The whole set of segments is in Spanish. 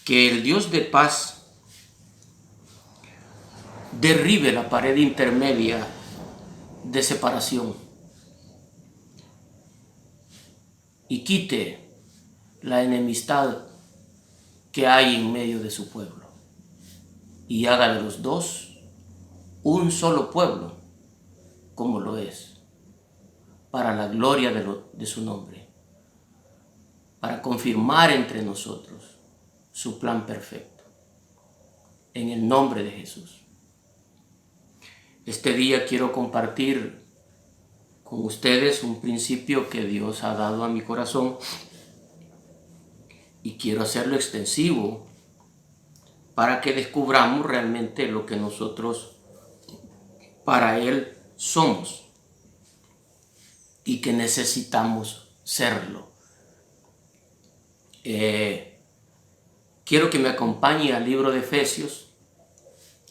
que el Dios de paz derribe la pared intermedia de separación y quite la enemistad que hay en medio de su pueblo y haga de los dos un solo pueblo, como lo es, para la gloria de su nombre, para confirmar entre nosotros su plan perfecto, en el nombre de Jesús. Este día quiero compartir con ustedes un principio que Dios ha dado a mi corazón y quiero hacerlo extensivo para que descubramos realmente lo que nosotros para Él somos y que necesitamos serlo. Quiero que me acompañe al libro de Efesios,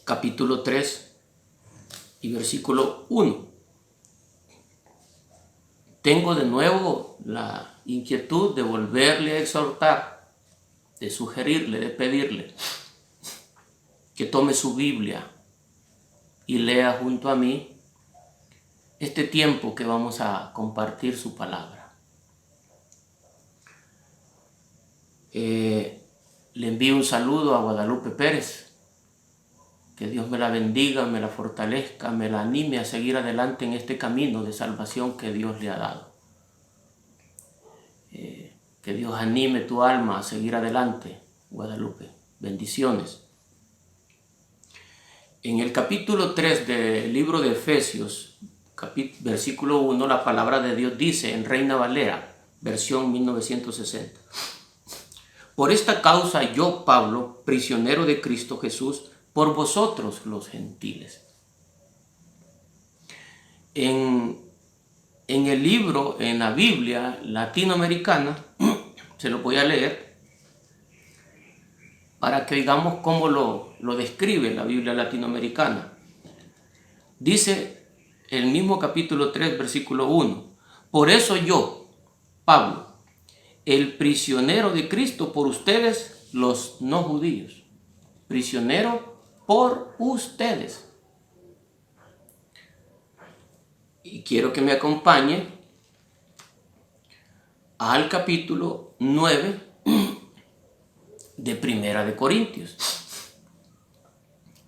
capítulo 3 y versículo 1. Tengo de nuevo la inquietud de volverle a exhortar, de sugerirle, de pedirle que tome su Biblia y lea junto a mí este tiempo que vamos a compartir su palabra. Le envío un saludo a Guadalupe Pérez. Que Dios me la bendiga, me la fortalezca, me la anime a seguir adelante en este camino de salvación que Dios le ha dado. Que Dios anime tu alma a seguir adelante, Guadalupe. Bendiciones. En el capítulo 3 del libro de Efesios, versículo 1, la palabra de Dios dice en Reina Valera, versión 1960. Por esta causa yo, Pablo, prisionero de Cristo Jesús, por vosotros los gentiles. En el libro, en la Biblia latinoamericana, se lo voy a leer para que oigamos cómo lo describe la Biblia latinoamericana. Dice el mismo capítulo 3, versículo 1. Por eso yo, Pablo, el prisionero de Cristo por ustedes, los no judíos. Prisionero por ustedes. Y quiero que me acompañe al capítulo 9 de Primera de Corintios.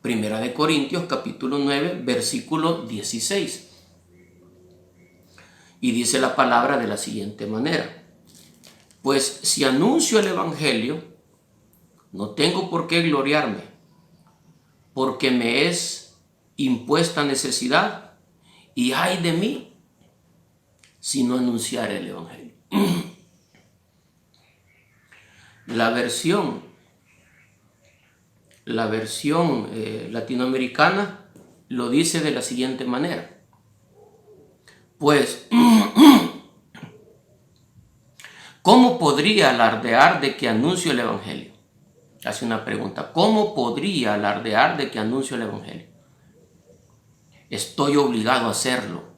Primera de Corintios, capítulo 9, versículo 16. Y dice la palabra de la siguiente manera. Pues si anuncio el evangelio, no tengo por qué gloriarme, porque me es impuesta necesidad, y ay de mí si no anunciar el evangelio. La versión latinoamericana lo dice de la siguiente manera. Pues, ¿cómo podría alardear de que anuncio el evangelio? Hace una pregunta. ¿Cómo podría alardear de que anuncio el evangelio? Estoy obligado a hacerlo.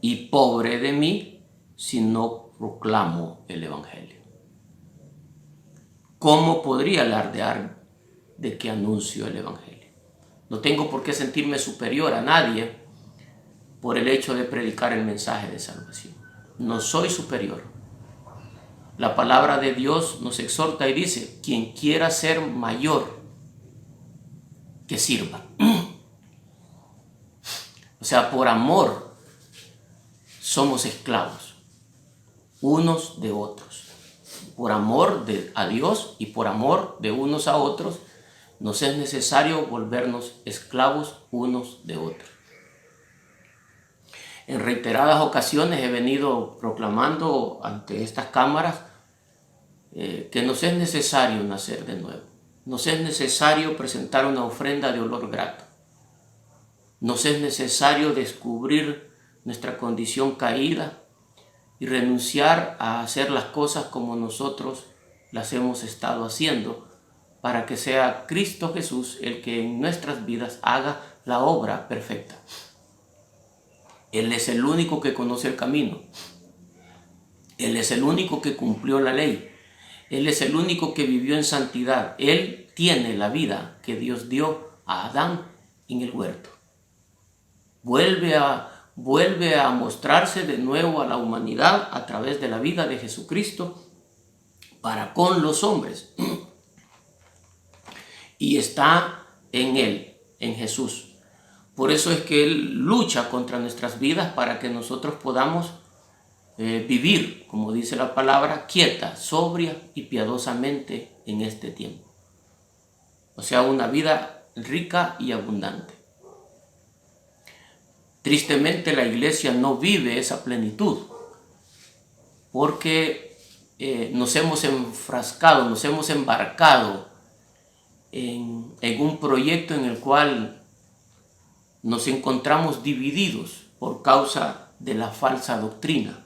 Y pobre de mí si no proclamo el evangelio. ¿Cómo podría alardear de que anuncio el evangelio? No tengo por qué sentirme superior a nadie por el hecho de predicar el mensaje de salvación. No soy superior. La palabra de Dios nos exhorta y dice, quien quiera ser mayor, que sirva. O sea, por amor somos esclavos, unos de otros. Por amor a Dios y por amor de unos a otros, nos es necesario volvernos esclavos unos de otros. En reiteradas ocasiones he venido proclamando ante estas cámaras que nos es necesario nacer de nuevo. Nos es necesario presentar una ofrenda de olor grato. Nos es necesario descubrir nuestra condición caída y renunciar a hacer las cosas como nosotros las hemos estado haciendo, para que sea Cristo Jesús el que en nuestras vidas haga la obra perfecta. Él es el único que conoce el camino. Él es el único que cumplió la ley. Él es el único que vivió en santidad. Él tiene la vida que Dios dio a Adán en el huerto. Vuelve a mostrarse de nuevo a la humanidad a través de la vida de Jesucristo para con los hombres. Y está en Él, en Jesús. Por eso es que Él lucha contra nuestras vidas para que nosotros podamos vivir, como dice la palabra, quieta, sobria y piadosamente en este tiempo. O sea, una vida rica y abundante. Tristemente la iglesia no vive esa plenitud porque nos hemos enfrascado, nos hemos embarcado en un proyecto en el cual nos encontramos divididos por causa de la falsa doctrina,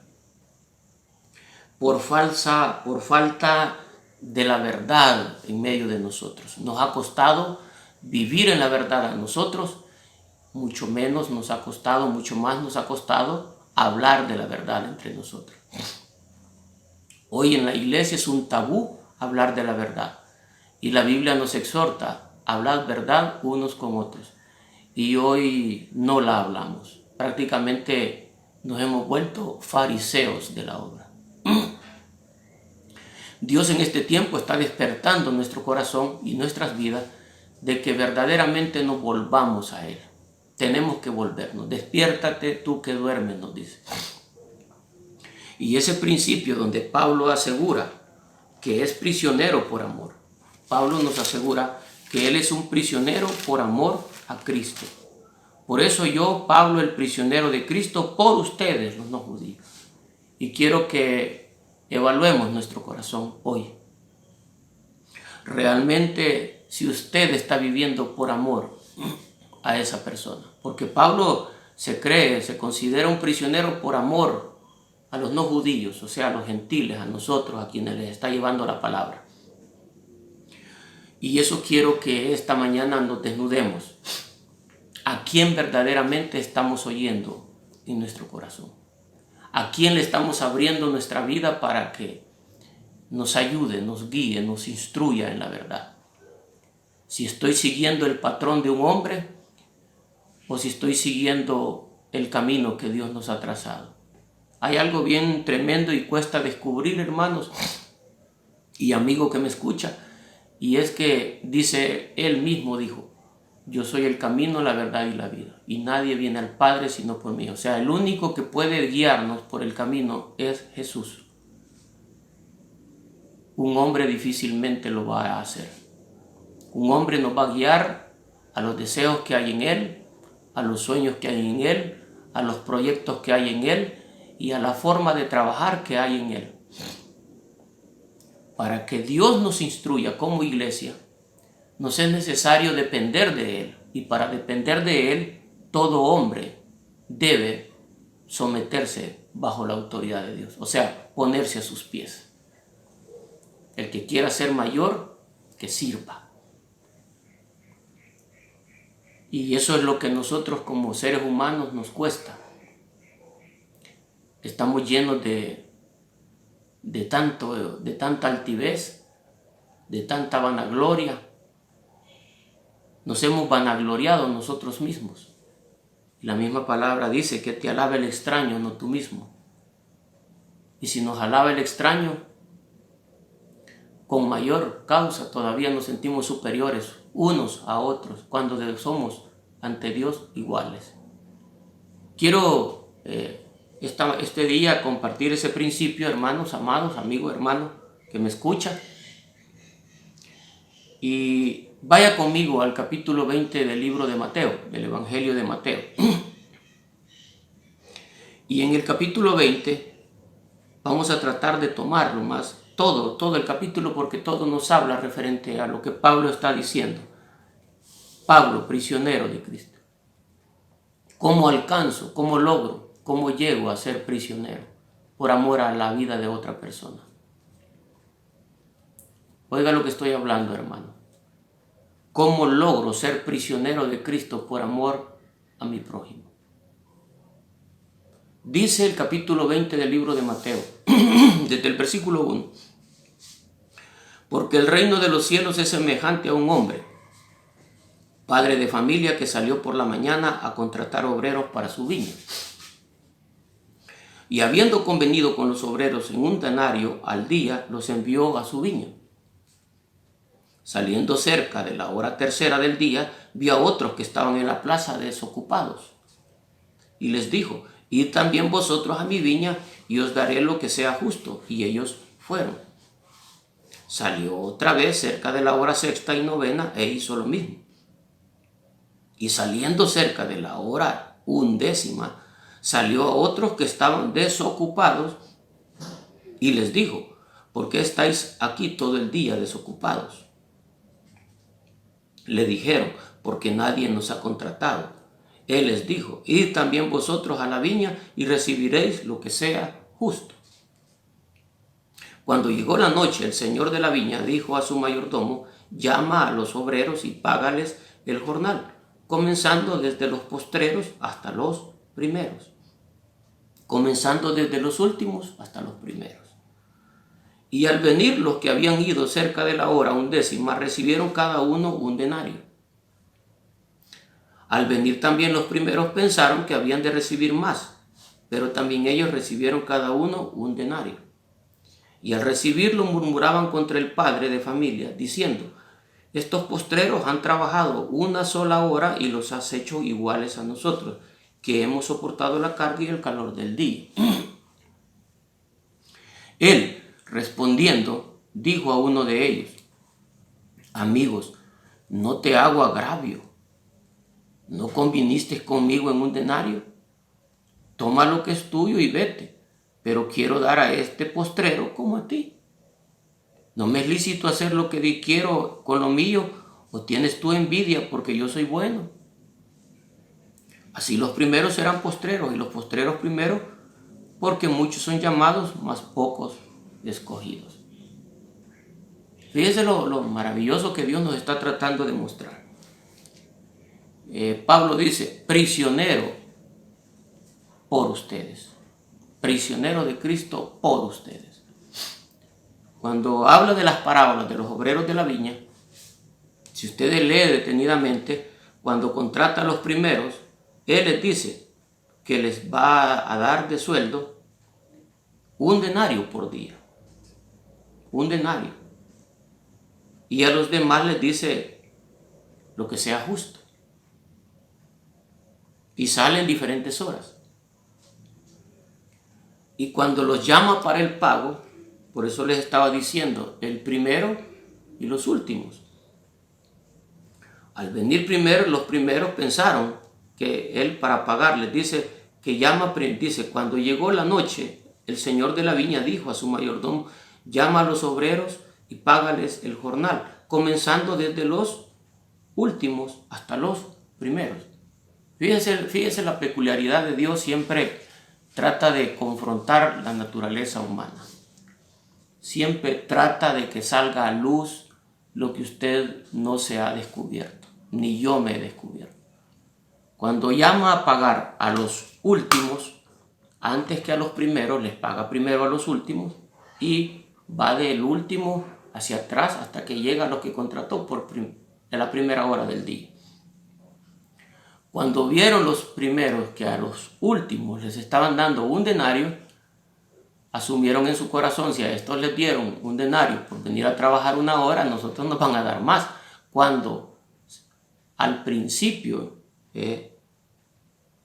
por falta de la verdad en medio de nosotros. Nos ha costado vivir en la verdad a nosotros, mucho más nos ha costado hablar de la verdad entre nosotros. Hoy en la iglesia es un tabú hablar de la verdad. Y la Biblia nos exhorta a hablar verdad unos con otros. Y hoy no la hablamos. Prácticamente nos hemos vuelto fariseos de la obra. Dios en este tiempo está despertando nuestro corazón y nuestras vidas de que verdaderamente nos volvamos a Él. Tenemos que volvernos. Despiértate tú que duermes, nos dice. Y ese principio donde Pablo asegura que es prisionero por amor. Pablo nos asegura que él es un prisionero por amor a Cristo. Por eso yo, Pablo, el prisionero de Cristo, por ustedes, los no judíos. Y quiero que evaluemos nuestro corazón hoy. Realmente, si usted está viviendo por amor a esa persona, porque Pablo se considera un prisionero por amor a los no judíos, o sea, a los gentiles, a nosotros, a quienes les está llevando la palabra. Y eso quiero que esta mañana nos desnudemos. ¿A quién verdaderamente estamos oyendo en nuestro corazón? ¿A quién le estamos abriendo nuestra vida para que nos ayude, nos guíe, nos instruya en la verdad? Si estoy siguiendo el patrón de un hombre o si estoy siguiendo el camino que Dios nos ha trazado. Hay algo bien tremendo y cuesta descubrir, hermanos y amigo que me escucha, y es que él mismo dijo, yo soy el camino, la verdad y la vida, y nadie viene al Padre sino por mí. O sea, el único que puede guiarnos por el camino es Jesús. Un hombre difícilmente lo va a hacer. Un hombre nos va a guiar a los deseos que hay en Él, a los sueños que hay en Él, a los proyectos que hay en Él y a la forma de trabajar que hay en Él. Para que Dios nos instruya como iglesia, nos es necesario depender de Él. Y para depender de Él, todo hombre debe someterse bajo la autoridad de Dios. O sea, ponerse a sus pies. El que quiera ser mayor, que sirva. Y eso es lo que nosotros como seres humanos nos cuesta. Estamos llenos de tanta altivez, de tanta vanagloria. Nos hemos vanagloriado nosotros mismos. Y la misma palabra dice que te alabe el extraño, no tú mismo. Y si nos alaba el extraño, con mayor causa todavía nos sentimos superiores unos a otros cuando somos ante Dios iguales. Quiero este día compartir ese principio, hermanos, amados, amigo, hermano, que me escucha. Y vaya conmigo al capítulo 20 del libro de Mateo, del Evangelio de Mateo. Y en el capítulo 20 vamos a tratar de tomarlo más, todo el capítulo, porque todo nos habla referente a lo que Pablo está diciendo. Pablo, prisionero de Cristo. ¿Cómo alcanzo? ¿Cómo logro? ¿Cómo llego a ser prisionero? Por amor a la vida de otra persona. Oiga lo que estoy hablando, hermano. ¿Cómo logro ser prisionero de Cristo por amor a mi prójimo? Dice el capítulo 20 del libro de Mateo, desde el versículo 1. Porque el reino de los cielos es semejante a un hombre, padre de familia, que salió por la mañana a contratar obreros para su viña. Y habiendo convenido con los obreros en 1 denario al día, los envió a su viña. Saliendo cerca de la hora tercera del día, vio a otros que estaban en la plaza desocupados. Y les dijo: id también vosotros a mi viña, y os daré lo que sea justo. Y ellos fueron. Salió otra vez cerca de la hora sexta y novena, e hizo lo mismo. Y saliendo cerca de la hora 11ª, salió a otros que estaban desocupados, y les dijo: ¿por qué estáis aquí todo el día desocupados? Le dijeron: porque nadie nos ha contratado. Él les dijo: id también vosotros a la viña y recibiréis lo que sea justo. Cuando llegó la noche, el señor de la viña dijo a su mayordomo: llama a los obreros y págales el jornal, comenzando desde los postreros hasta los primeros, comenzando desde los últimos hasta los primeros. Y al venir los que habían ido cerca de la hora 11ª, recibieron cada uno 1 denario. Al venir también los primeros pensaron que habían de recibir más, pero también ellos recibieron cada uno 1 denario. Y al recibirlo murmuraban contra el padre de familia, diciendo: estos postreros han trabajado 1 sola hora y los has hecho iguales a nosotros, que hemos soportado la carga y el calor del día. Él, respondiendo, dijo a uno de ellos: amigos, no te hago agravio. ¿No conviniste conmigo en 1 denario? Toma lo que es tuyo y vete, pero quiero dar a este postrero como a ti. ¿No me es lícito hacer lo que quiero con lo mío, o tienes tú envidia porque yo soy bueno? Así los primeros serán postreros, y los postreros primeros, porque muchos son llamados, mas pocos escogidos. Fíjense lo maravilloso que Dios nos está tratando de mostrar. Pablo dice: prisionero por ustedes, prisionero de Cristo por ustedes. Cuando habla de las parábolas de los obreros de la viña, si ustedes leen detenidamente, cuando contrata a los primeros, él les dice que les va a dar de sueldo 1 denario por día, 1 denario. Y a los demás les dice lo que sea justo. Y salen diferentes horas. Y cuando los llama para el pago, por eso les estaba diciendo el primero y los últimos. Al venir primero, los primeros pensaron que él, para pagarles, dice que llama, dice: cuando llegó la noche, el señor de la viña dijo a su mayordomo: llama a los obreros y págales el jornal, comenzando desde los últimos hasta los primeros. Fíjense la peculiaridad de Dios. Siempre trata de confrontar la naturaleza humana. Siempre trata de que salga a luz lo que usted no se ha descubierto, ni yo me he descubierto. Cuando llama a pagar a los últimos, antes que a los primeros, les paga primero a los últimos y va del último hacia atrás hasta que llega a los que contrató en la primera hora del día. Cuando vieron los primeros que a los últimos les estaban dando 1 denario, asumieron en su corazón: si a estos les dieron 1 denario por venir a trabajar 1 hora, nosotros nos van a dar más. Cuando al principio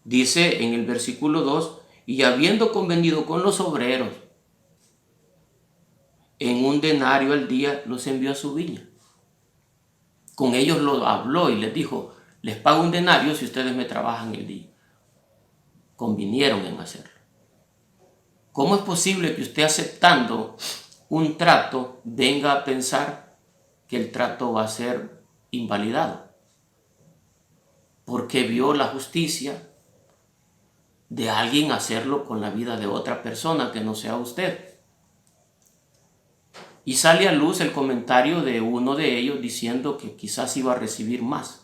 dice en el versículo 2: y habiendo convenido con los obreros en 1 denario al día, los envió a su viña. Con ellos lo habló y les dijo: les pago 1 denario si ustedes me trabajan el día. Convinieron en hacerlo. ¿Cómo es posible que usted, aceptando un trato, venga a pensar que el trato va a ser invalidado? Porque vio la justicia de alguien hacerlo con la vida de otra persona que no sea usted. Y sale a luz el comentario de uno de ellos diciendo que quizás iba a recibir más.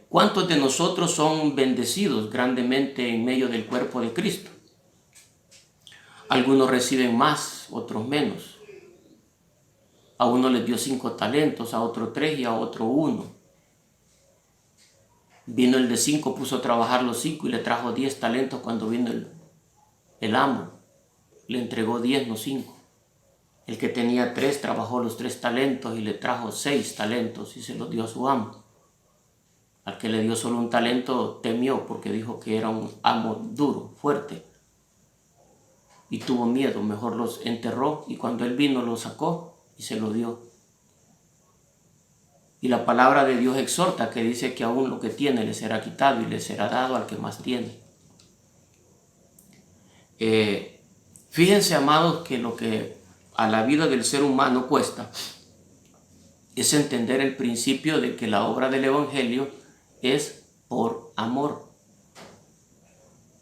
¿Cuántos de nosotros son bendecidos grandemente en medio del cuerpo de Cristo? Algunos reciben más, otros menos. A uno les dio 5 talentos, a otro 3 y a otro 1. Vino el de 5, puso a trabajar los 5 y le trajo 10 talentos cuando vino el amo. Le entregó 10, no 5. El que tenía 3 trabajó los 3 talentos y le trajo 6 talentos y se los dio a su amo. Al que le dio solo 1 talento temió porque dijo que era un amo duro, fuerte. Y tuvo miedo, mejor los enterró y cuando él vino los sacó y se lo dio. Y la palabra de Dios exhorta que dice que aún lo que tiene le será quitado y le será dado al que más tiene. Fíjense, amados, que lo que a la vida del ser humano cuesta es entender el principio de que la obra del Evangelio es por amor.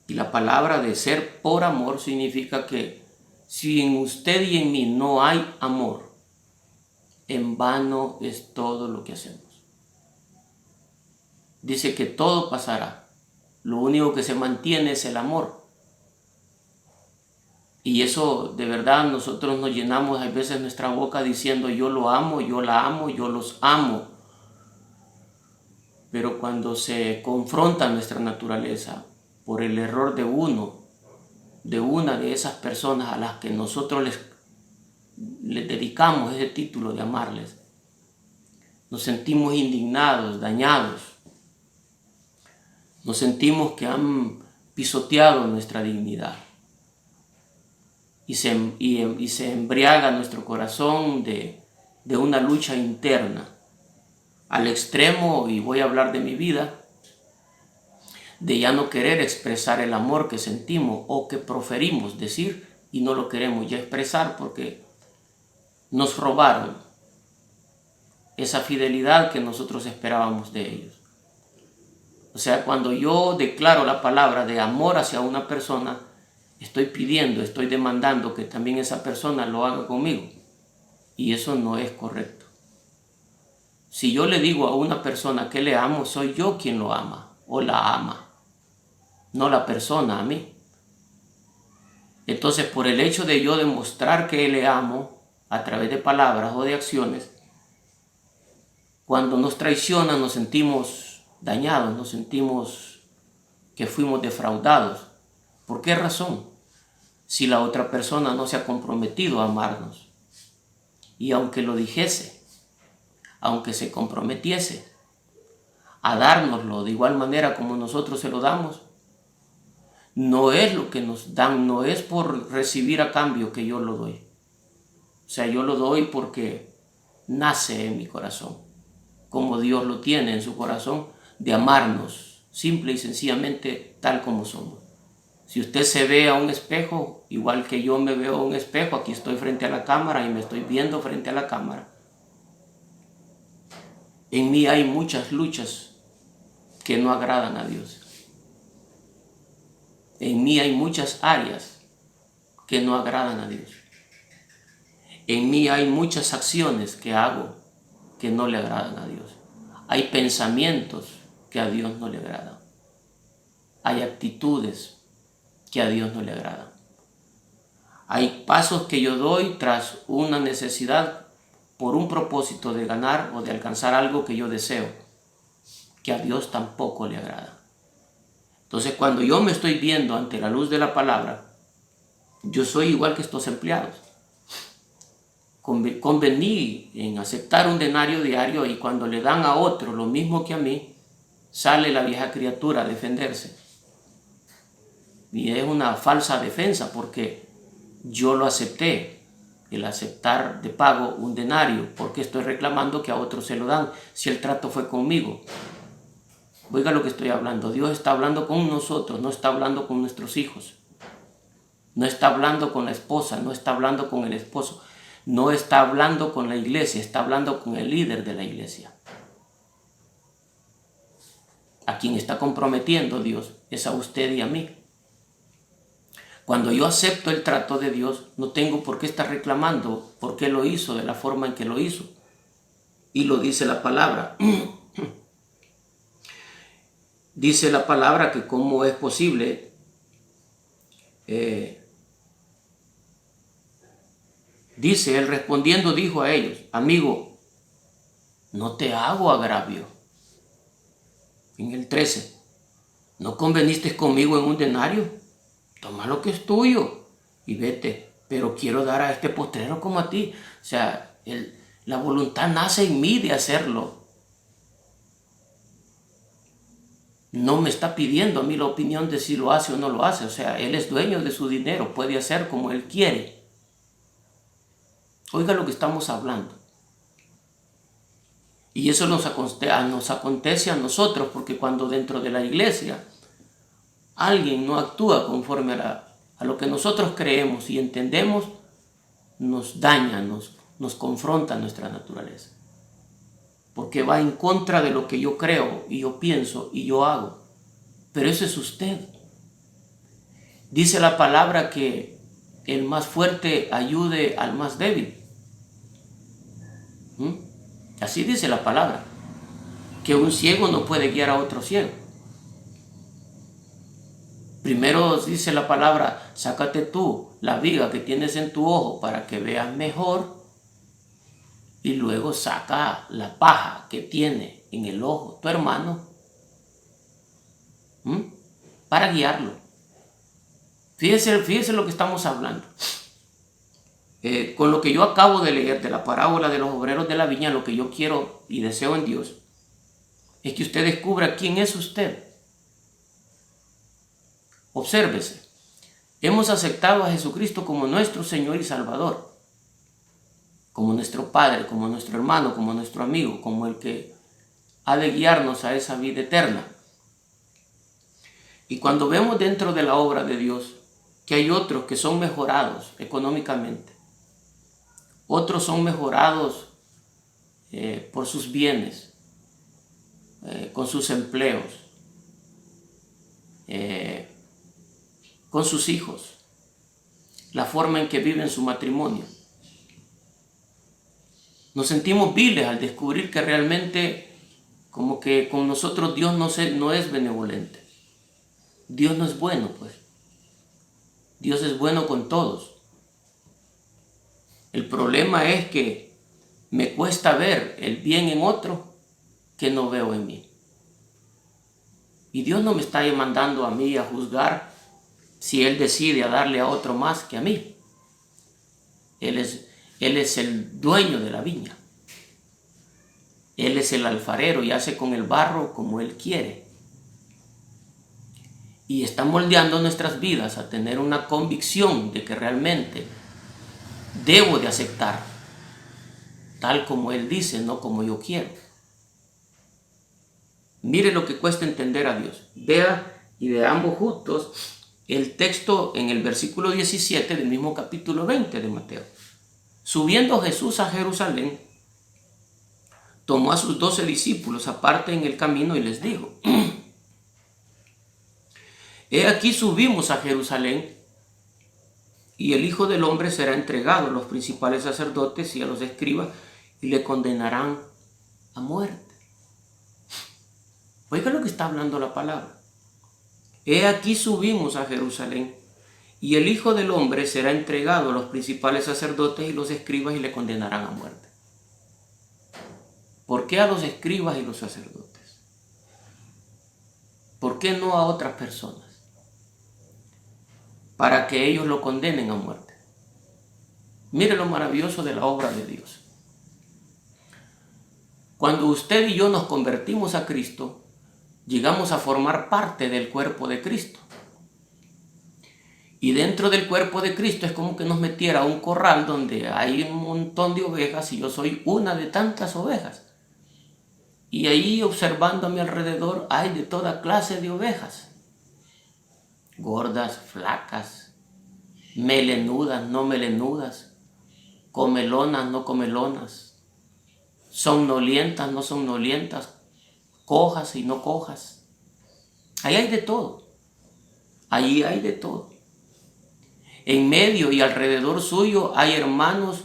Y la palabra de ser por amor significa que si en usted y en mí no hay amor, en vano es todo lo que hacemos. Dice que todo pasará. Lo único que se mantiene es el amor. Y eso de verdad nosotros nos llenamos a veces nuestra boca diciendo yo lo amo, yo la amo, yo los amo. Pero cuando se confronta nuestra naturaleza por el error de una de esas personas a las que nosotros les dedicamos ese título de amarles, nos sentimos indignados, dañados. Nos sentimos que han pisoteado nuestra dignidad. Y se embriaga nuestro corazón de una lucha interna. Al extremo, y voy a hablar de mi vida, de ya no querer expresar el amor que sentimos o que proferimos decir y no lo queremos ya expresar porque nos robaron esa fidelidad que nosotros esperábamos de ellos. O sea, cuando yo declaro la palabra de amor hacia una persona, estoy pidiendo, estoy demandando que también esa persona lo haga conmigo. Y eso no es correcto. Si yo le digo a una persona que le amo, soy yo quien lo ama o la ama, no la persona a mí. Entonces, por el hecho de yo demostrar que le amo a través de palabras o de acciones, cuando nos traicionan nos sentimos dañados, nos sentimos que fuimos defraudados. ¿Por qué razón? Si la otra persona no se ha comprometido a amarnos. Y aunque lo dijese, aunque se comprometiese a dárnoslo de igual manera como nosotros se lo damos, no es lo que nos dan, no es por recibir a cambio que yo lo doy. O sea, yo lo doy porque nace en mi corazón, como Dios lo tiene en su corazón, de amarnos, simple y sencillamente tal como somos. Si usted se ve a un espejo, igual que yo me veo a un espejo, aquí estoy frente a la cámara y me estoy viendo frente a la cámara. En mí hay muchas luchas que no agradan a Dios. En mí hay muchas áreas que no agradan a Dios. En mí hay muchas acciones que hago que no le agradan a Dios. Hay pensamientos que a Dios no le agradan. Hay actitudes que a Dios no le agradan. Hay pasos que yo doy tras una necesidad por un propósito de ganar o de alcanzar algo que yo deseo, que a Dios tampoco le agrada. Entonces, cuando yo me estoy viendo ante la luz de la palabra, yo soy igual que estos empleados. Convení en aceptar un denario diario y cuando le dan a otro lo mismo que a mí, sale la vieja criatura a defenderse. Y es una falsa defensa porque yo lo acepté, el aceptar de pago un denario, porque estoy reclamando que a otros se lo dan si el trato fue conmigo. Oiga lo que estoy hablando, Dios está hablando con nosotros, no está hablando con nuestros hijos. No está hablando con la esposa, no está hablando con el esposo, no está hablando con la iglesia, está hablando con el líder de la iglesia. A quien está comprometiendo Dios es a usted y a mí. Cuando yo acepto el trato de Dios, no tengo por qué estar reclamando por qué lo hizo de la forma en que lo hizo. Y lo dice la palabra. Dice la palabra que cómo es posible Dice, él respondiendo dijo a ellos, amigo, no te hago agravio. En el 13, ¿no conveniste conmigo en un denario? Toma lo que es tuyo y vete, pero quiero dar a este postrero como a ti. O sea, la voluntad nace en mí de hacerlo. No me está pidiendo a mí la opinión de si lo hace o no lo hace. O sea, él es dueño de su dinero, puede hacer como él quiere. Oiga lo que estamos hablando. Y eso nos acontece a nosotros, porque cuando dentro de la iglesia alguien no actúa conforme a lo que nosotros creemos y entendemos, nos daña, nos confronta nuestra naturaleza. Porque va en contra de lo que yo creo y yo pienso y yo hago. Pero eso es usted. Dice la palabra que el más fuerte ayude al más débil. Así dice la palabra. Que un ciego no puede guiar a otro ciego. Primero dice la palabra, sácate tú la viga que tienes en tu ojo para que veas mejor. Y luego saca la paja que tiene en el ojo tu hermano para guiarlo. Fíjese lo que estamos hablando. Con lo que yo acabo de leer de la parábola de los obreros de la viña, lo que yo quiero y deseo en Dios es que usted descubra quién es usted. Obsérvese. Hemos aceptado a Jesucristo como nuestro Señor y Salvador, como nuestro Padre, como nuestro hermano, como nuestro amigo, como el que ha de guiarnos a esa vida eterna. Y cuando vemos dentro de la obra de Dios que hay otros que son mejorados económicamente, otros son mejorados por sus bienes, con sus empleos, con sus hijos, la forma en que viven su matrimonio. Nos sentimos viles al descubrir que realmente como que con nosotros Dios no es benevolente. Dios no es bueno, pues. Dios es bueno con todos. El problema es que me cuesta ver el bien en otro que no veo en mí. Y Dios no me está mandando a mí a juzgar si Él decide a darle a otro más que a mí. Él es el dueño de la viña. Él es el alfarero y hace con el barro como Él quiere. Y está moldeando nuestras vidas a tener una convicción de que realmente debo de aceptar tal como Él dice, no como yo quiero. Mire lo que cuesta entender a Dios. Vea y veamos juntos el texto en el versículo 17 del mismo capítulo 20 de Mateo. Subiendo Jesús a Jerusalén, tomó a sus 12 discípulos aparte en el camino y les dijo: He aquí subimos a Jerusalén, y el Hijo del Hombre será entregado a los principales sacerdotes y a los escribas, y le condenarán a muerte. Oiga lo que está hablando la palabra. He aquí subimos a Jerusalén, y el Hijo del Hombre será entregado a los principales sacerdotes y los escribas, y le condenarán a muerte. ¿Por qué a los escribas y los sacerdotes? ¿Por qué no a otras personas? Para que ellos lo condenen a muerte. Mire lo maravilloso de la obra de Dios. Cuando usted y yo nos convertimos a Cristo, llegamos a formar parte del cuerpo de Cristo. Y dentro del cuerpo de Cristo es como que nos metiera a un corral donde hay un montón de ovejas y yo soy una de tantas ovejas. Y ahí, observando a mi alrededor, hay de toda clase de ovejas. Gordas, flacas, melenudas, no melenudas, comelonas, no comelonas, somnolientas, no somnolientas, cojas y no cojas. Ahí hay de todo. Allí hay de todo. En medio y alrededor suyo hay hermanos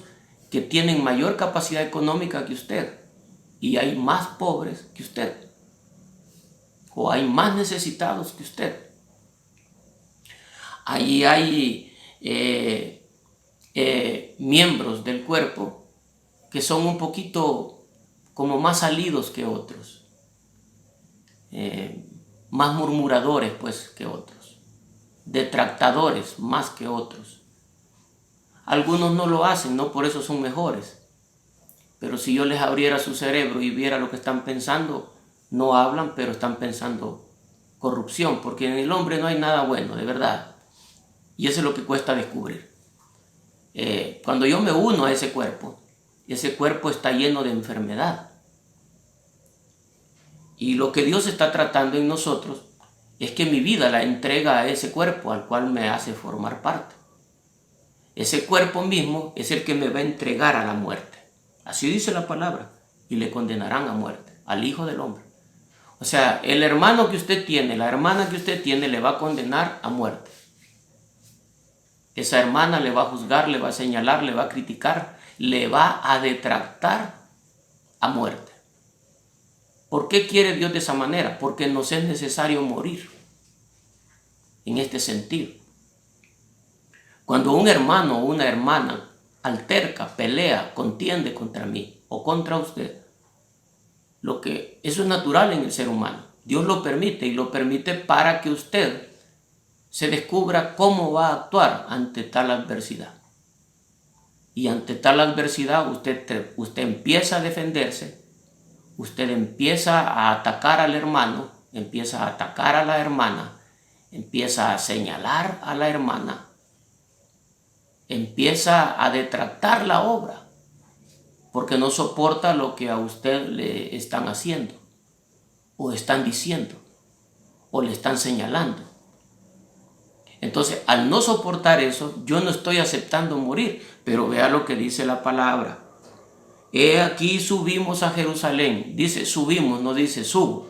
que tienen mayor capacidad económica que usted. Y hay más pobres que usted. O hay más necesitados que usted. Allí hay miembros del cuerpo que son un poquito como más salidos que otros, más murmuradores pues que otros, detractadores más que otros. Algunos no lo hacen, no por eso son mejores, pero si yo les abriera su cerebro y viera lo que están pensando, no hablan, pero están pensando corrupción, porque en el hombre no hay nada bueno, de verdad, y eso es lo que cuesta descubrir. Cuando yo me uno a ese cuerpo está lleno de enfermedad. Y lo que Dios está tratando en nosotros es que mi vida la entrega a ese cuerpo al cual me hace formar parte. Ese cuerpo mismo es el que me va a entregar a la muerte. Así dice la palabra. Y le condenarán a muerte al Hijo del Hombre. O sea, el hermano que usted tiene, la hermana que usted tiene, le va a condenar a muerte. Esa hermana le va a juzgar, le va a señalar, le va a criticar, le va a detractar a muerte. ¿Por qué quiere Dios de esa manera? Porque nos es necesario morir en este sentido. Cuando un hermano o una hermana alterca, pelea, contiende contra mí o contra usted, eso es natural en el ser humano. Dios lo permite y lo permite para que usted se descubra cómo va a actuar ante tal adversidad. Y ante tal adversidad usted empieza a defenderse, usted empieza a atacar al hermano, empieza a atacar a la hermana, empieza a señalar a la hermana, empieza a detractar la obra, porque no soporta lo que a usted le están haciendo, o están diciendo, o le están señalando. Entonces, al no soportar eso, yo no estoy aceptando morir, pero vea lo que dice la palabra. He aquí subimos a Jerusalén. Dice subimos, no dice subo.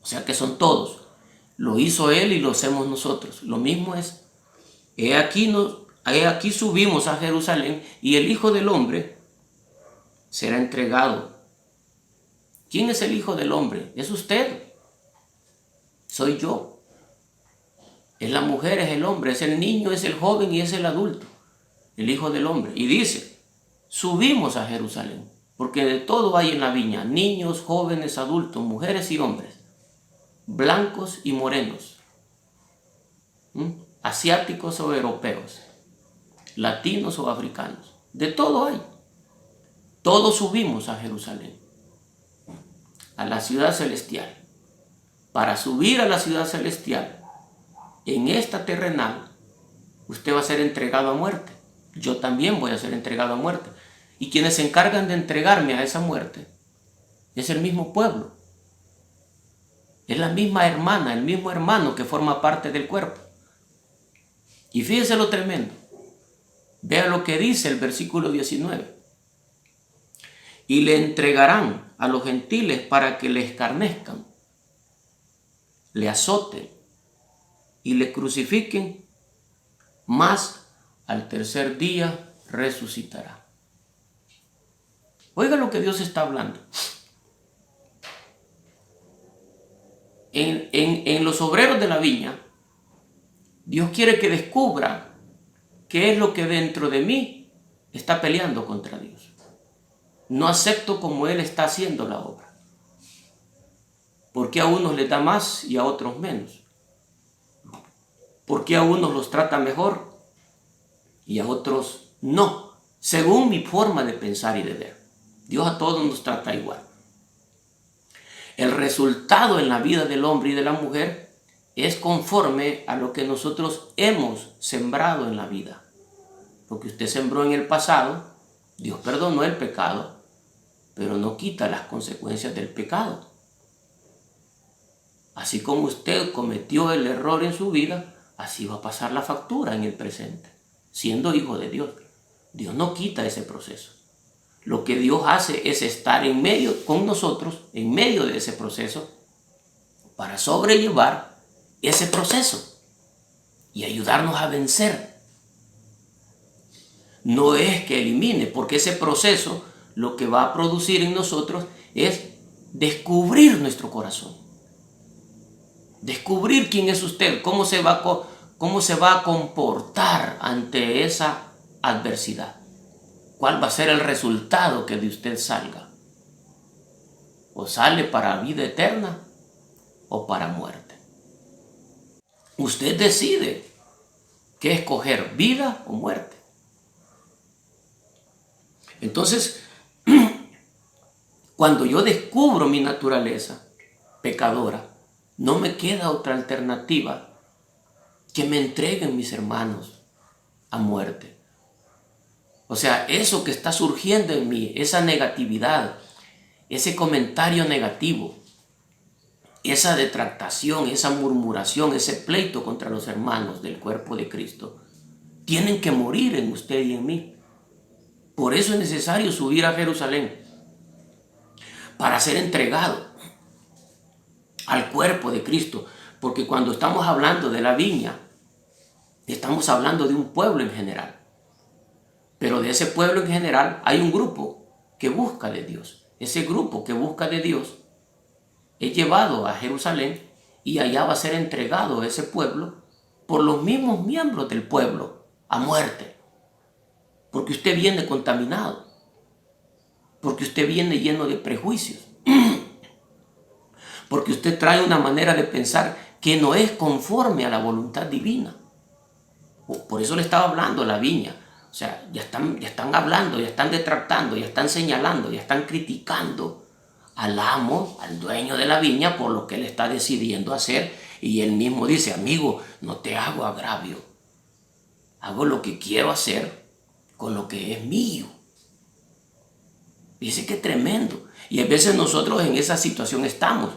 O sea que son todos. Lo hizo Él y lo hacemos nosotros. Lo mismo es, he aquí subimos a Jerusalén y el Hijo del Hombre será entregado. ¿Quién es el Hijo del Hombre? Es usted. Soy yo. Es la mujer, es el hombre, es el niño, es el joven y es el adulto. El Hijo del Hombre. Y dice, subimos a Jerusalén. Porque de todo hay en la viña. Niños, jóvenes, adultos, mujeres y hombres. Blancos y morenos. Asiáticos o europeos. Latinos o africanos. De todo hay. Todos subimos a Jerusalén. A la ciudad celestial. Para subir a la ciudad celestial, en esta terrenal, usted va a ser entregado a muerte. Yo también voy a ser entregado a muerte. Y quienes se encargan de entregarme a esa muerte es el mismo pueblo. Es la misma hermana, el mismo hermano que forma parte del cuerpo. Y fíjese lo tremendo. Vea lo que dice el versículo 19. Y le entregarán a los gentiles para que le escarnezcan, le azoten y le crucifiquen, mas al tercer día resucitará. Oiga lo que Dios está hablando. En los obreros de la viña, Dios quiere que descubra qué es lo que dentro de mí está peleando contra Dios. No acepto como Él está haciendo la obra. ¿Por qué a unos les da más y a otros menos? ¿Por qué a unos los trata mejor y a otros no? Según mi forma de pensar y de ver. Dios a todos nos trata igual. El resultado en la vida del hombre y de la mujer es conforme a lo que nosotros hemos sembrado en la vida. Lo que usted sembró en el pasado, Dios perdonó el pecado, pero no quita las consecuencias del pecado. Así como usted cometió el error en su vida, así va a pasar la factura en el presente, siendo hijo de Dios. Dios no quita ese proceso. Lo que Dios hace es estar en medio con nosotros, en medio de ese proceso, para sobrellevar ese proceso y ayudarnos a vencer. No es que elimine, porque ese proceso lo que va a producir en nosotros es descubrir nuestro corazón. Descubrir quién es usted, cómo ¿Cómo se va a comportar ante esa adversidad? ¿Cuál va a ser el resultado que de usted salga? ¿O sale para vida eterna o para muerte? Usted decide qué escoger, vida o muerte. Entonces, cuando yo descubro mi naturaleza pecadora, no me queda otra alternativa que me entreguen mis hermanos a muerte. O sea, eso que está surgiendo en mí, esa negatividad, ese comentario negativo, esa detractación, esa murmuración, ese pleito contra los hermanos del cuerpo de Cristo, tienen que morir en usted y en mí. Por eso es necesario subir a Jerusalén, para ser entregado al cuerpo de Cristo. Porque cuando estamos hablando de la viña, estamos hablando de un pueblo en general. Pero de ese pueblo en general hay un grupo que busca de Dios. Ese grupo que busca de Dios es llevado a Jerusalén y allá va a ser entregado ese pueblo por los mismos miembros del pueblo a muerte. Porque usted viene contaminado. Porque usted viene lleno de prejuicios. Porque usted trae una manera de pensar que no es conforme a la voluntad divina. Por eso le estaba hablando la viña. O sea, ya están hablando, ya están detractando, ya están señalando, ya están criticando al amo, al dueño de la viña por lo que él está decidiendo hacer. Y él mismo dice, amigo, no te hago agravio. Hago lo que quiero hacer con lo que es mío. Dice que tremendo. Y a veces nosotros en esa situación estamos.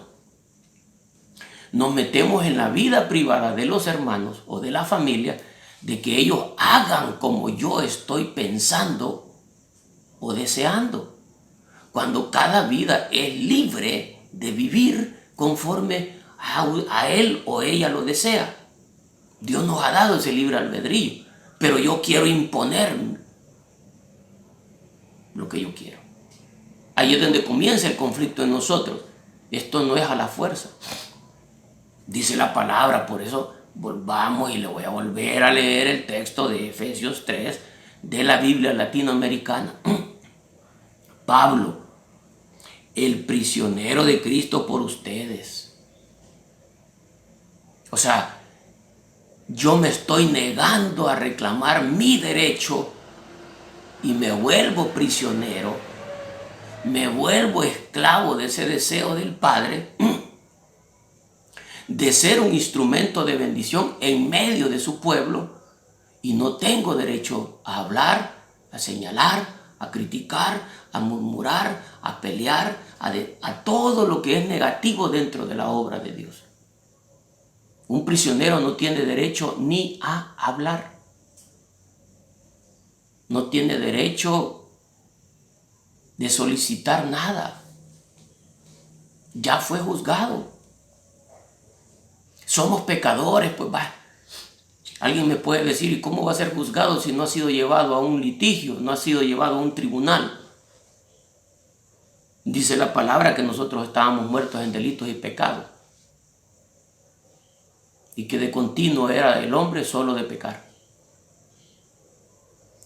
Nos metemos en la vida privada de los hermanos o de la familia, de que ellos hagan como yo estoy pensando o deseando, cuando cada vida es libre de vivir conforme a él o ella lo desea. Dios nos ha dado ese libre albedrío, pero yo quiero imponer lo que yo quiero. Ahí es donde comienza el conflicto en nosotros. Esto no es a la fuerza. Dice la palabra, por eso volvamos y le voy a volver a leer el texto de Efesios 3 de la Biblia latinoamericana. Pablo, el prisionero de Cristo por ustedes. O sea, yo me estoy negando a reclamar mi derecho y me vuelvo prisionero, me vuelvo esclavo de ese deseo del Padre de ser un instrumento de bendición en medio de su pueblo, y no tengo derecho a hablar, a señalar, a criticar, a murmurar, a pelear, a todo lo que es negativo dentro de la obra de Dios. Un prisionero no tiene derecho ni a hablar. No tiene derecho de solicitar nada. Ya fue juzgado. Somos pecadores, pues va. Alguien me puede decir, ¿y cómo va a ser juzgado si no ha sido llevado a un litigio, no ha sido llevado a un tribunal? Dice la palabra que nosotros estábamos muertos en delitos y pecados. Y que de continuo era el hombre solo de pecar.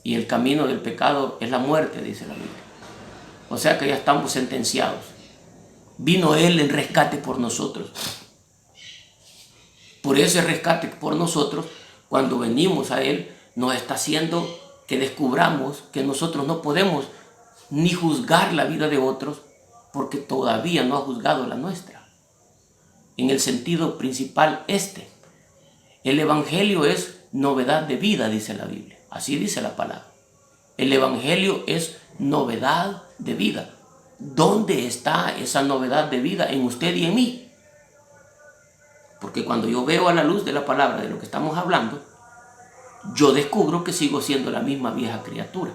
Y el camino del pecado es la muerte, dice la Biblia. O sea que ya estamos sentenciados. Vino Él en rescate por nosotros. Por ese rescate por nosotros, cuando venimos a Él, nos está haciendo que descubramos que nosotros no podemos ni juzgar la vida de otros, porque todavía no ha juzgado la nuestra. En el sentido principal el Evangelio es novedad de vida, dice la Biblia. Así dice la palabra. El Evangelio es novedad de vida. ¿Dónde está esa novedad de vida? En usted y en mí. Porque cuando yo veo a la luz de la palabra de lo que estamos hablando, yo descubro que sigo siendo la misma vieja criatura.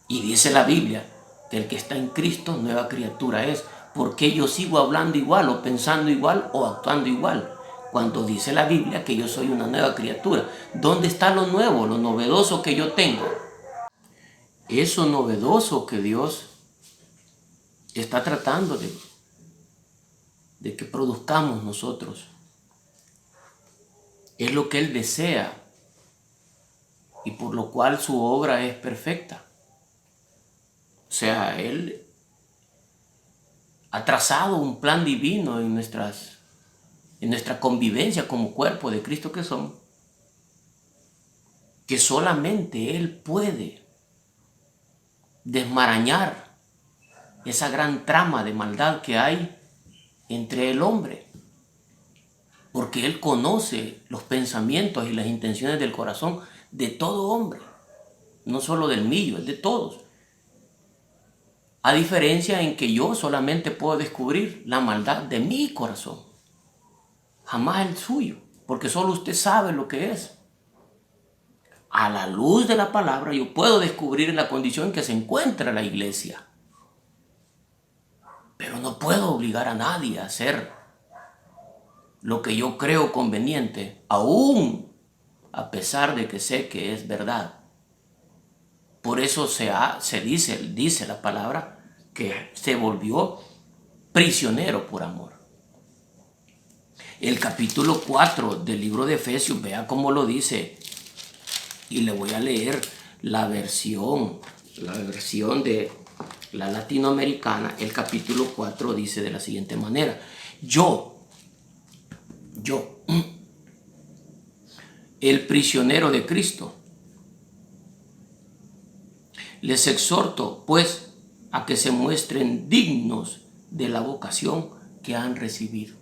Y dice la Biblia que el que está en Cristo, nueva criatura es. ¿Por qué yo sigo hablando igual o pensando igual o actuando igual? Cuando dice la Biblia que yo soy una nueva criatura. ¿Dónde está lo nuevo, lo novedoso que yo tengo? Eso novedoso que Dios está tratando de que produzcamos nosotros. Es lo que Él desea y por lo cual su obra es perfecta. O sea, Él ha trazado un plan divino en nuestra convivencia como cuerpo de Cristo que somos, que solamente Él puede desmarañar esa gran trama de maldad que hay entre el hombre, porque Él conoce los pensamientos y las intenciones del corazón de todo hombre, no solo del mío, es de todos. A diferencia en que yo solamente puedo descubrir la maldad de mi corazón, jamás el suyo, porque solo usted sabe lo que es. A la luz de la palabra yo puedo descubrir la condición en que se encuentra la iglesia, pero no puedo obligar a nadie a hacer lo que yo creo conveniente, aún a pesar de que sé que es verdad. Por eso dice la palabra que se volvió prisionero por amor. El capítulo 4 del libro de Efesios, vea cómo lo dice, y le voy a leer la versión de la latinoamericana. El capítulo 4 dice de la siguiente manera: yo, el prisionero de Cristo, les exhorto, pues, a que se muestren dignos de la vocación que han recibido.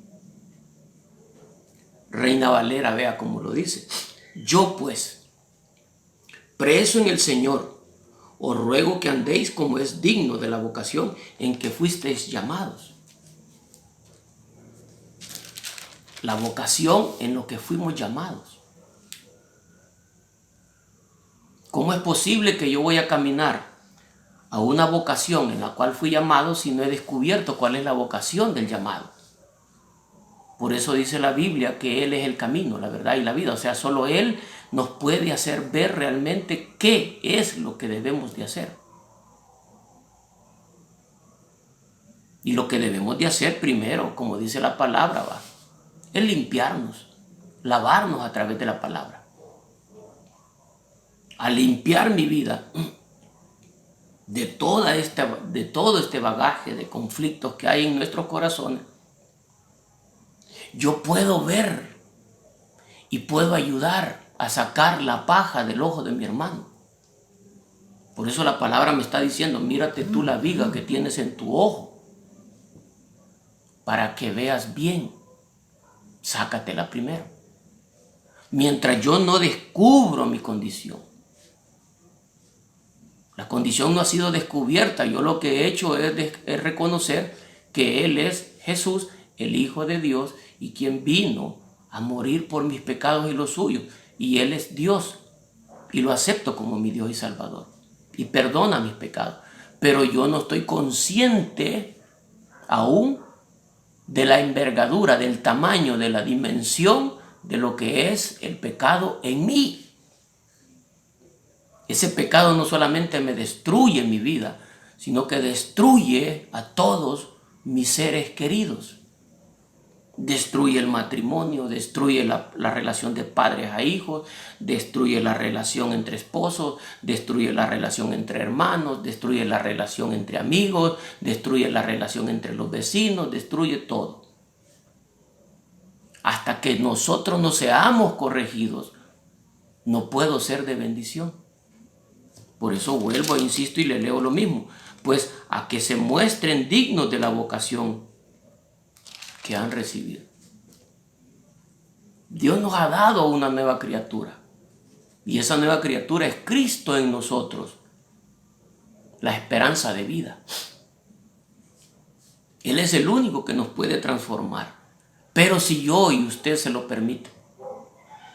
Reina Valera, vea cómo lo dice. Yo, pues, preso en el Señor, os ruego que andéis como es digno de la vocación en que fuisteis llamados. La vocación en lo que fuimos llamados. ¿Cómo es posible que yo voy a caminar a una vocación en la cual fui llamado si no he descubierto cuál es la vocación del llamado? Por eso dice la Biblia que Él es el camino, la verdad y la vida. O sea, solo Él nos puede hacer ver realmente qué es lo que debemos de hacer. Y lo que debemos de hacer primero, como dice la palabra, es limpiarnos, lavarnos a través de la palabra. Al limpiar mi vida de todo este bagaje de conflictos que hay en nuestros corazones, yo puedo ver y puedo ayudar a sacar la paja del ojo de mi hermano. Por eso la palabra me está diciendo: mírate tú la viga que tienes en tu ojo, para que veas bien, sácatela primero. Mientras yo no descubro mi condición, la condición no ha sido descubierta, yo lo que he hecho es reconocer que Él es Jesús, el Hijo de Dios, y quien vino a morir por mis pecados y los suyos. Y Él es Dios, y lo acepto como mi Dios y Salvador, y perdona mis pecados. Pero yo no estoy consciente aún de la envergadura, del tamaño, de la dimensión de lo que es el pecado en mí. Ese pecado no solamente me destruye mi vida, sino que destruye a todos mis seres queridos. Destruye el matrimonio, destruye la relación de padres a hijos, destruye la relación entre esposos, destruye la relación entre hermanos, destruye la relación entre amigos, destruye la relación entre los vecinos, destruye todo. Hasta que nosotros no seamos corregidos, no puedo ser de bendición. Por eso vuelvo, insisto y le leo lo mismo. Pues a que se muestren dignos de la vocación que han recibido. Dios nos ha dado una nueva criatura. Y esa nueva criatura es Cristo en nosotros. La esperanza de vida. Él es el único que nos puede transformar. Pero si yo y usted se lo permite.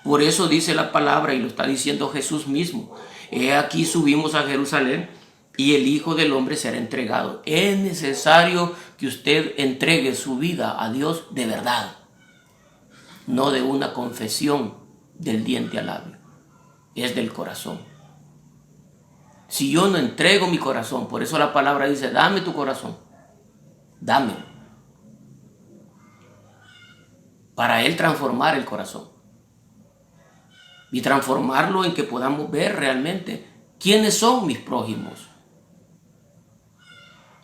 Por eso dice la palabra, y lo está diciendo Jesús mismo: he aquí subimos a Jerusalén y el Hijo del Hombre será entregado. Es necesario que usted entregue su vida a Dios de verdad, no de una confesión del diente al labio, es del corazón. Si yo no entrego mi corazón, por eso la palabra dice: dame tu corazón, dámelo, para Él transformar el corazón. y transformarlo en que podamos ver realmente quiénes son mis prójimos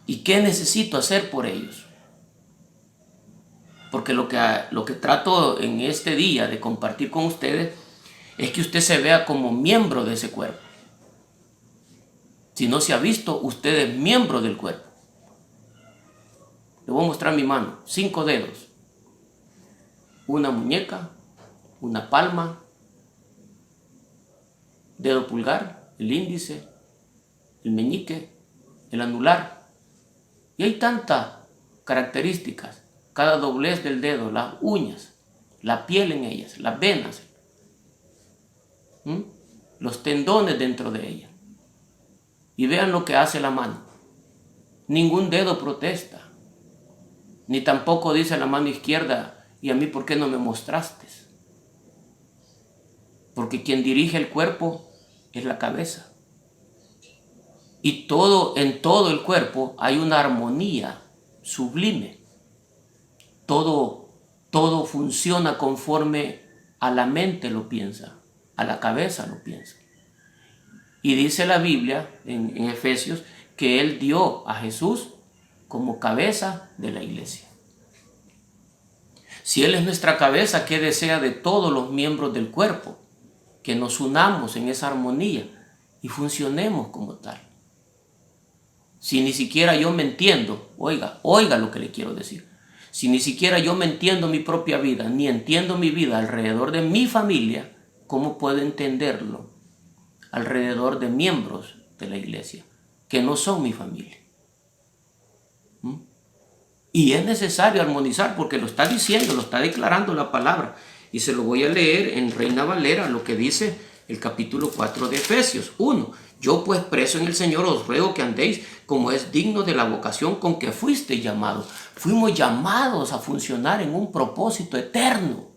y qué necesito hacer por ellos. Porque lo que trato en este día de compartir con ustedes es que usted se vea como miembro de ese cuerpo. Si no se ha visto, usted es miembro del cuerpo. Le voy a mostrar mi mano, 5 dedos. Una muñeca, una palma, dedo pulgar, el índice, el meñique, el anular. Y hay tantas características, cada doblez del dedo, las uñas, la piel en ellas, las venas, los tendones dentro de ellas. Y vean lo que hace la mano. Ningún dedo protesta, ni tampoco dice la mano izquierda, ¿y a mí por qué no me mostraste? Porque quien dirige el cuerpo es la cabeza. Y en todo el cuerpo hay una armonía sublime. Todo funciona conforme a la mente lo piensa, a la cabeza lo piensa. Y dice la Biblia en Efesios que Él dio a Jesús como cabeza de la iglesia. Si Él es nuestra cabeza, ¿qué desea de todos los miembros del cuerpo? Que nos unamos en esa armonía y funcionemos como tal. Si ni siquiera yo me entiendo, oiga lo que le quiero decir. Si ni siquiera yo me entiendo mi propia vida, ni entiendo mi vida alrededor de mi familia, ¿cómo puedo entenderlo alrededor de miembros de la iglesia que no son mi familia? Y es necesario armonizar porque lo está diciendo, lo está declarando la palabra. Y se lo voy a leer en Reina Valera, lo que dice el capítulo 4 de Efesios 1. Yo pues preso en el Señor os ruego que andéis como es digno de la vocación con que fuisteis llamados. Fuimos llamados a funcionar en un propósito eterno.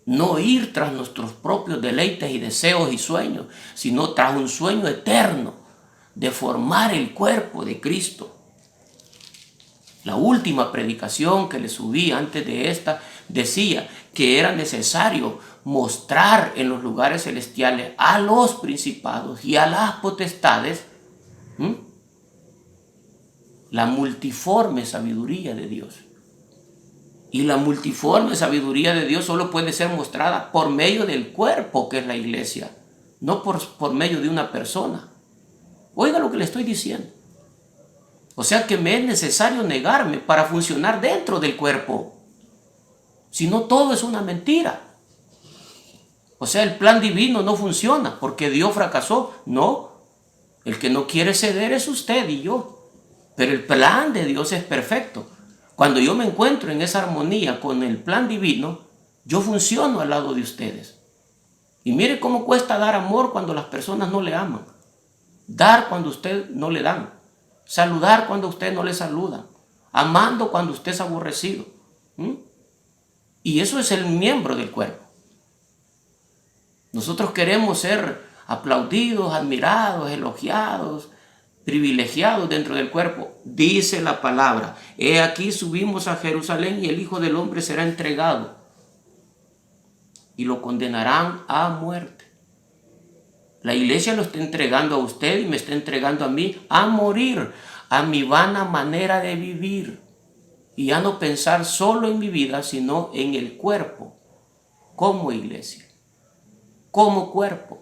No ir tras nuestros propios deleites y deseos y sueños, sino tras un sueño eterno de formar el cuerpo de Cristo. La última predicación que le subí antes de esta decía que era necesario mostrar en los lugares celestiales a los principados y a las potestades la multiforme sabiduría de Dios. Y la multiforme sabiduría de Dios solo puede ser mostrada por medio del cuerpo que es la iglesia, no por medio de una persona. Oiga lo que le estoy diciendo. O sea que me es necesario negarme para funcionar dentro del cuerpo. Si no, todo es una mentira. O sea, el plan divino no funciona porque Dios fracasó. No, el que no quiere ceder es usted y yo. Pero el plan de Dios es perfecto. Cuando yo me encuentro en esa armonía con el plan divino, yo funciono al lado de ustedes. Y mire cómo cuesta dar amor cuando las personas no le aman. Dar cuando usted no le dan. Saludar cuando usted no le saluda. Amando cuando usted es aborrecido. Y eso es el miembro del cuerpo. Nosotros queremos ser aplaudidos, admirados, elogiados, privilegiados dentro del cuerpo. Dice la palabra: he aquí subimos a Jerusalén y el Hijo del Hombre será entregado y lo condenarán a muerte. La iglesia lo está entregando a usted y me está entregando a mí a morir, a mi vana manera de vivir. Y ya no pensar solo en mi vida, sino en el cuerpo, como iglesia, como cuerpo,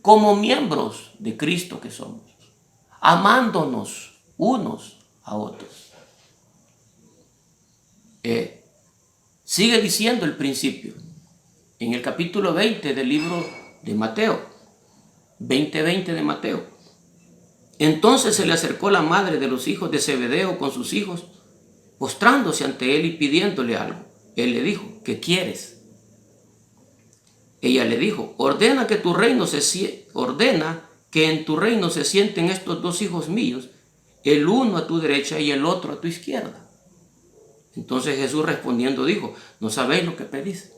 como miembros de Cristo que somos, amándonos unos a otros. Sigue diciendo el principio, en el capítulo 20 del libro de Mateo, 20:20 de Mateo. Entonces se le acercó la madre de los hijos de Zebedeo con sus hijos, postrándose ante él y pidiéndole algo. Él le dijo: ¿qué quieres? Ella le dijo: ordena que en tu reino se sienten estos 2 hijos míos, el uno a tu derecha y el otro a tu izquierda. Entonces Jesús respondiendo dijo: ¿no sabéis lo que pedís?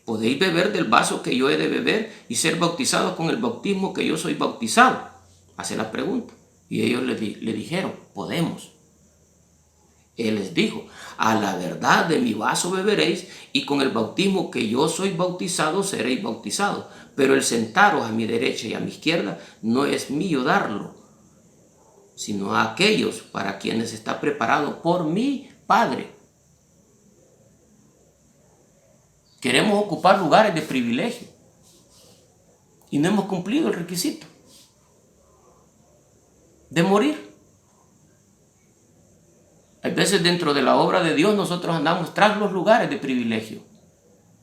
¿Podéis beber del vaso que yo he de beber y ser bautizados con el bautismo que yo soy bautizado? Hace la pregunta. Y ellos le dijeron: podemos. Él les dijo: a la verdad de mi vaso beberéis, y con el bautismo que yo soy bautizado seréis bautizados. Pero el sentaros a mi derecha y a mi izquierda no es mío darlo, sino a aquellos para quienes está preparado por mi Padre. Queremos ocupar lugares de privilegio y no hemos cumplido el requisito de morir. Hay veces dentro de la obra de Dios nosotros andamos tras los lugares de privilegio.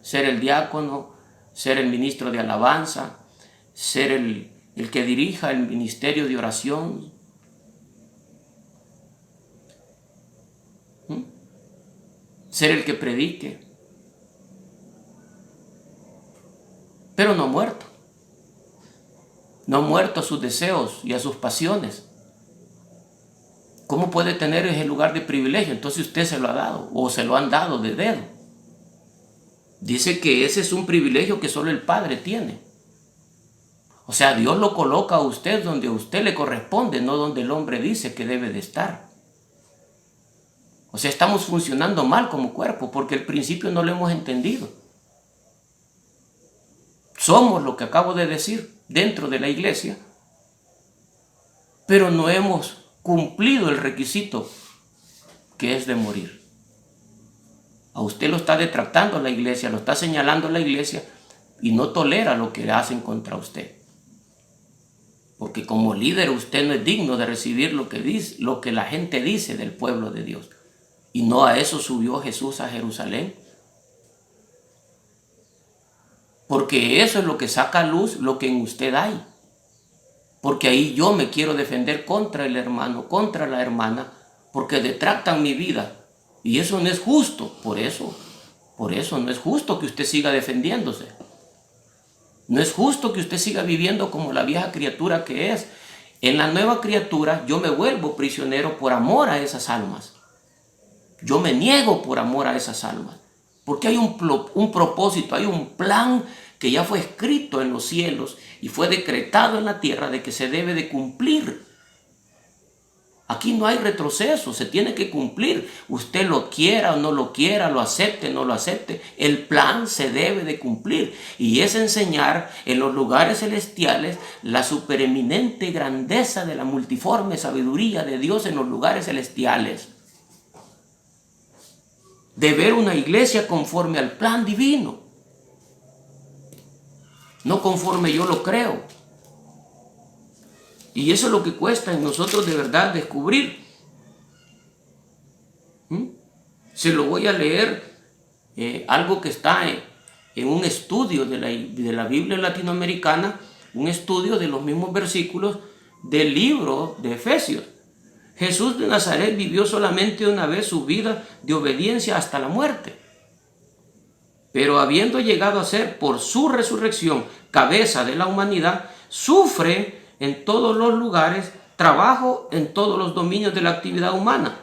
Ser el diácono, ser el ministro de alabanza, ser el que dirija el ministerio de oración. Ser el que predique. Pero no ha muerto. No ha muerto a sus deseos y a sus pasiones. ¿Cómo puede tener ese lugar de privilegio? Entonces usted se lo ha dado o se lo han dado de dedo. Dice que ese es un privilegio que solo el Padre tiene. O sea, Dios lo coloca a usted donde a usted le corresponde, no donde el hombre dice que debe de estar. O sea, estamos funcionando mal como cuerpo porque al principio no lo hemos entendido. Somos lo que acabo de decir dentro de la iglesia, pero no hemos cumplido el requisito que es de morir. A usted lo está detractando la iglesia, lo está señalando la iglesia y no tolera lo que hacen contra usted. Porque como líder usted no es digno de recibir lo que la gente dice del pueblo de Dios. Y no a eso subió Jesús a Jerusalén. Porque eso es lo que saca a luz lo que en usted hay. Porque ahí yo me quiero defender contra el hermano, contra la hermana, porque detractan mi vida. Y eso no es justo. Por eso no es justo que usted siga defendiéndose. No es justo que usted siga viviendo como la vieja criatura que es. En la nueva criatura yo me vuelvo prisionero por amor a esas almas. Yo me niego por amor a esas almas. Porque hay un propósito, hay un plan que ya fue escrito en los cielos y fue decretado en la tierra de que se debe de cumplir. Aquí no hay retroceso, se tiene que cumplir. Usted lo quiera o no lo quiera, lo acepte o no lo acepte, el plan se debe de cumplir. Y es enseñar en los lugares celestiales la supereminente grandeza de la multiforme sabiduría de Dios en los lugares celestiales. De ver una iglesia conforme al plan divino, no conforme yo lo creo. Y eso es lo que cuesta en nosotros de verdad descubrir. Se lo voy a leer, algo que está en un estudio de la Biblia latinoamericana, un estudio de los mismos versículos del libro de Efesios. Jesús de Nazaret vivió solamente una vez su vida de obediencia hasta la muerte. Pero habiendo llegado a ser por su resurrección cabeza de la humanidad, sufre en todos los lugares, trabajo en todos los dominios de la actividad humana.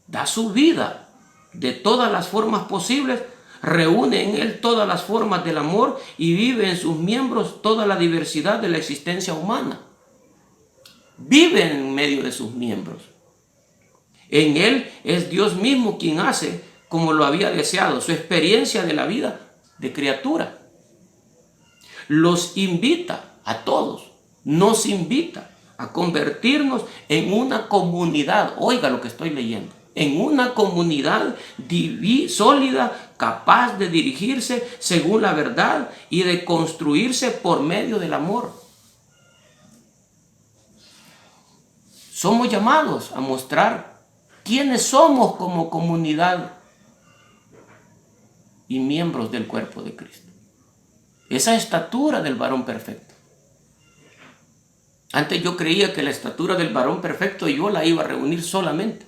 Da su vida de todas las formas posibles, reúne en él todas las formas del amor y vive en sus miembros toda la diversidad de la existencia humana. Vive en medio de sus miembros. En él es Dios mismo quien hace como lo había deseado, su experiencia de la vida de criatura. Los invita a todos, nos invita a convertirnos en una comunidad, oiga lo que estoy leyendo, en una comunidad sólida, capaz de dirigirse según la verdad y de construirse por medio del amor. Somos llamados a mostrar quiénes somos como comunidad y miembros del cuerpo de Cristo. Esa estatura del varón perfecto. Antes yo creía que la estatura del varón perfecto yo la iba a reunir solamente,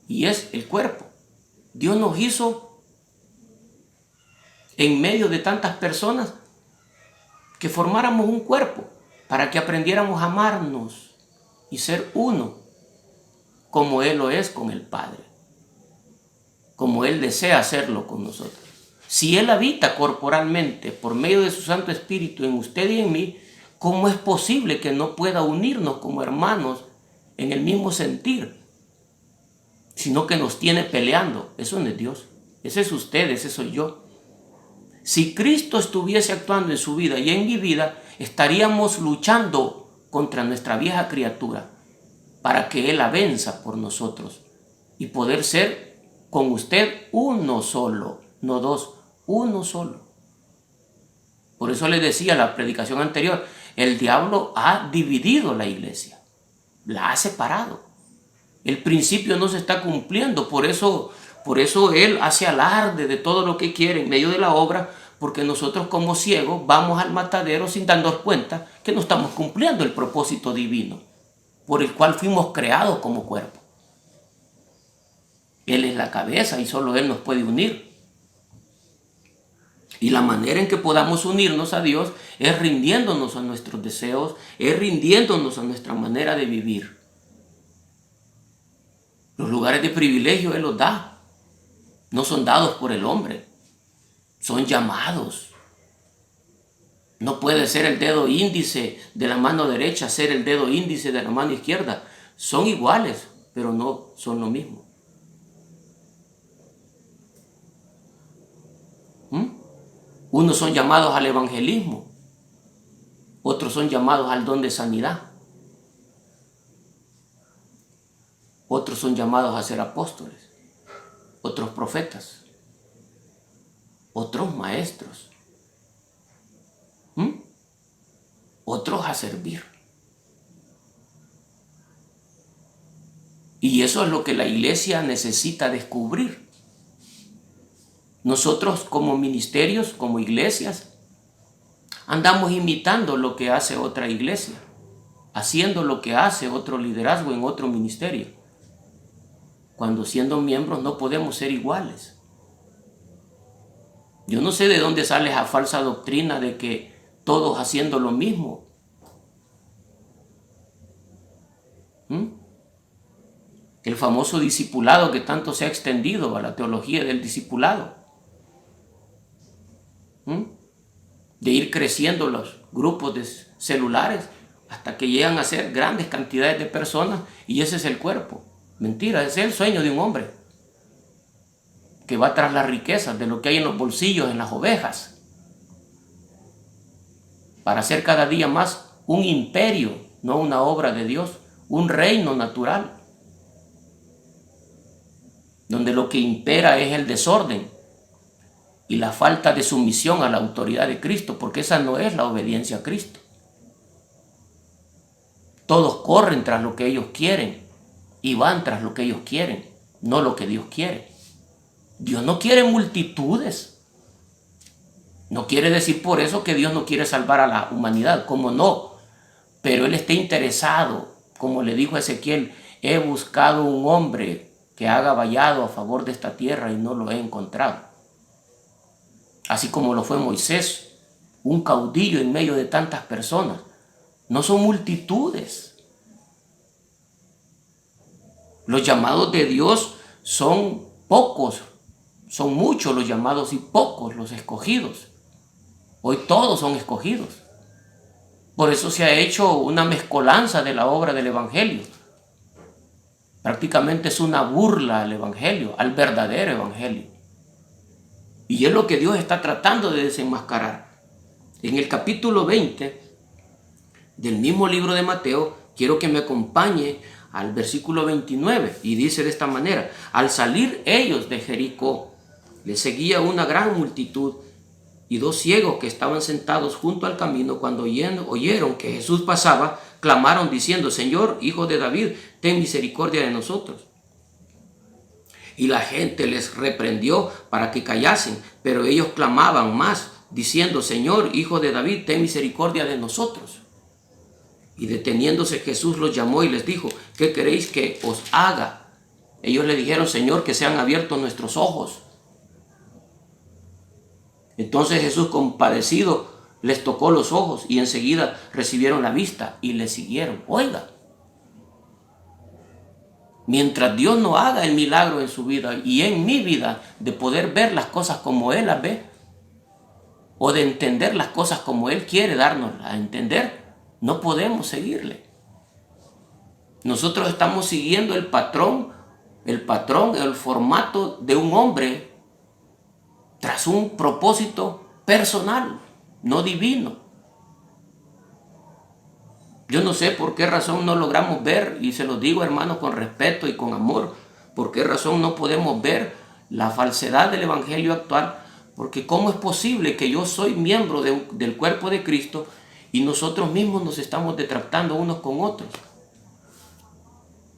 y es el cuerpo. Dios nos hizo en medio de tantas personas que formáramos un cuerpo para que aprendiéramos a amarnos y ser uno, como Él lo es con el Padre, como Él desea hacerlo con nosotros. Si Él habita corporalmente por medio de su Santo Espíritu en usted y en mí, ¿cómo es posible que no pueda unirnos como hermanos en el mismo sentir? sino que nos tiene peleando. Eso no es Dios. Ese es usted, ese soy yo. Si Cristo estuviese actuando en su vida y en mi vida, estaríamos luchando contra nuestra vieja criatura para que Él la venza por nosotros y poder ser con usted uno solo, no dos, uno solo. Por eso le decía en la predicación anterior, el diablo ha dividido la iglesia, la ha separado. El principio no se está cumpliendo, por eso él hace alarde de todo lo que quiere en medio de la obra, porque nosotros como ciegos vamos al matadero sin darnos cuenta que no estamos cumpliendo el propósito divino por el cual fuimos creados como cuerpo. Él es la cabeza y solo Él nos puede unir. Y la manera en que podamos unirnos a Dios es rindiéndonos a nuestros deseos, es rindiéndonos a nuestra manera de vivir. Los lugares de privilegio Él los da. No son dados por el hombre. Son llamados. No puede ser el dedo índice de la mano derecha ser el dedo índice de la mano izquierda. Son iguales, pero no son lo mismo. Unos son llamados al evangelismo. Otros son llamados al don de sanidad. Otros son llamados a ser apóstoles. Otros profetas. Otros maestros. Otros a servir. Y eso es lo que la iglesia necesita descubrir. Nosotros como ministerios, como iglesias, andamos imitando lo que hace otra iglesia, haciendo lo que hace otro liderazgo en otro ministerio, cuando siendo miembros no podemos ser iguales. Yo no sé de dónde sale esa falsa doctrina de que todos haciendo lo mismo. El famoso discipulado que tanto se ha extendido a la teología del discipulado. De ir creciendo los grupos de celulares hasta que llegan a ser grandes cantidades de personas y ese es el cuerpo. Mentira, ese es el sueño de un hombre que va tras las riquezas de lo que hay en los bolsillos, en las ovejas, para hacer cada día más un imperio, no una obra de Dios, un reino natural, donde lo que impera es el desorden y la falta de sumisión a la autoridad de Cristo, porque esa no es la obediencia a Cristo. Todos corren tras lo que ellos quieren y van tras lo que ellos quieren, no lo que Dios quiere. Dios no quiere multitudes. No quiere decir por eso que Dios no quiere salvar a la humanidad, como no. Pero Él está interesado, como le dijo a Ezequiel, he buscado un hombre que haga vallado a favor de esta tierra y no lo he encontrado. Así como lo fue Moisés, un caudillo en medio de tantas personas. No son multitudes. Los llamados de Dios son pocos, son muchos los llamados y pocos los escogidos. Hoy todos son escogidos. Por eso se ha hecho una mezcolanza de la obra del Evangelio. Prácticamente es una burla al Evangelio, al verdadero Evangelio. Y es lo que Dios está tratando de desenmascarar. En el capítulo 20 del mismo libro de Mateo, quiero que me acompañe al versículo 29 y dice de esta manera: al salir ellos de Jericó, les seguía una gran multitud y dos ciegos que estaban sentados junto al camino, cuando oyeron que Jesús pasaba, clamaron diciendo: Señor, Hijo de David, ten misericordia de nosotros. Y la gente les reprendió para que callasen, pero ellos clamaban más, diciendo: Señor, Hijo de David, ten misericordia de nosotros. Y deteniéndose Jesús los llamó y les dijo: ¿qué queréis que os haga? Ellos le dijeron: Señor, que sean abiertos nuestros ojos. Entonces Jesús, compadecido, les tocó los ojos y enseguida recibieron la vista y le siguieron. Oiga, mientras Dios no haga el milagro en su vida y en mi vida de poder ver las cosas como Él las ve, o de entender las cosas como Él quiere darnos a entender, no podemos seguirle. Nosotros estamos siguiendo el patrón el patrón, el formato de un hombre tras un propósito personal, no divino. Yo no sé por qué razón no logramos ver, y se lo digo, hermanos, con respeto y con amor, por qué razón no podemos ver la falsedad del evangelio actual, porque cómo es posible que yo soy miembro del cuerpo de Cristo y nosotros mismos nos estamos detractando unos con otros.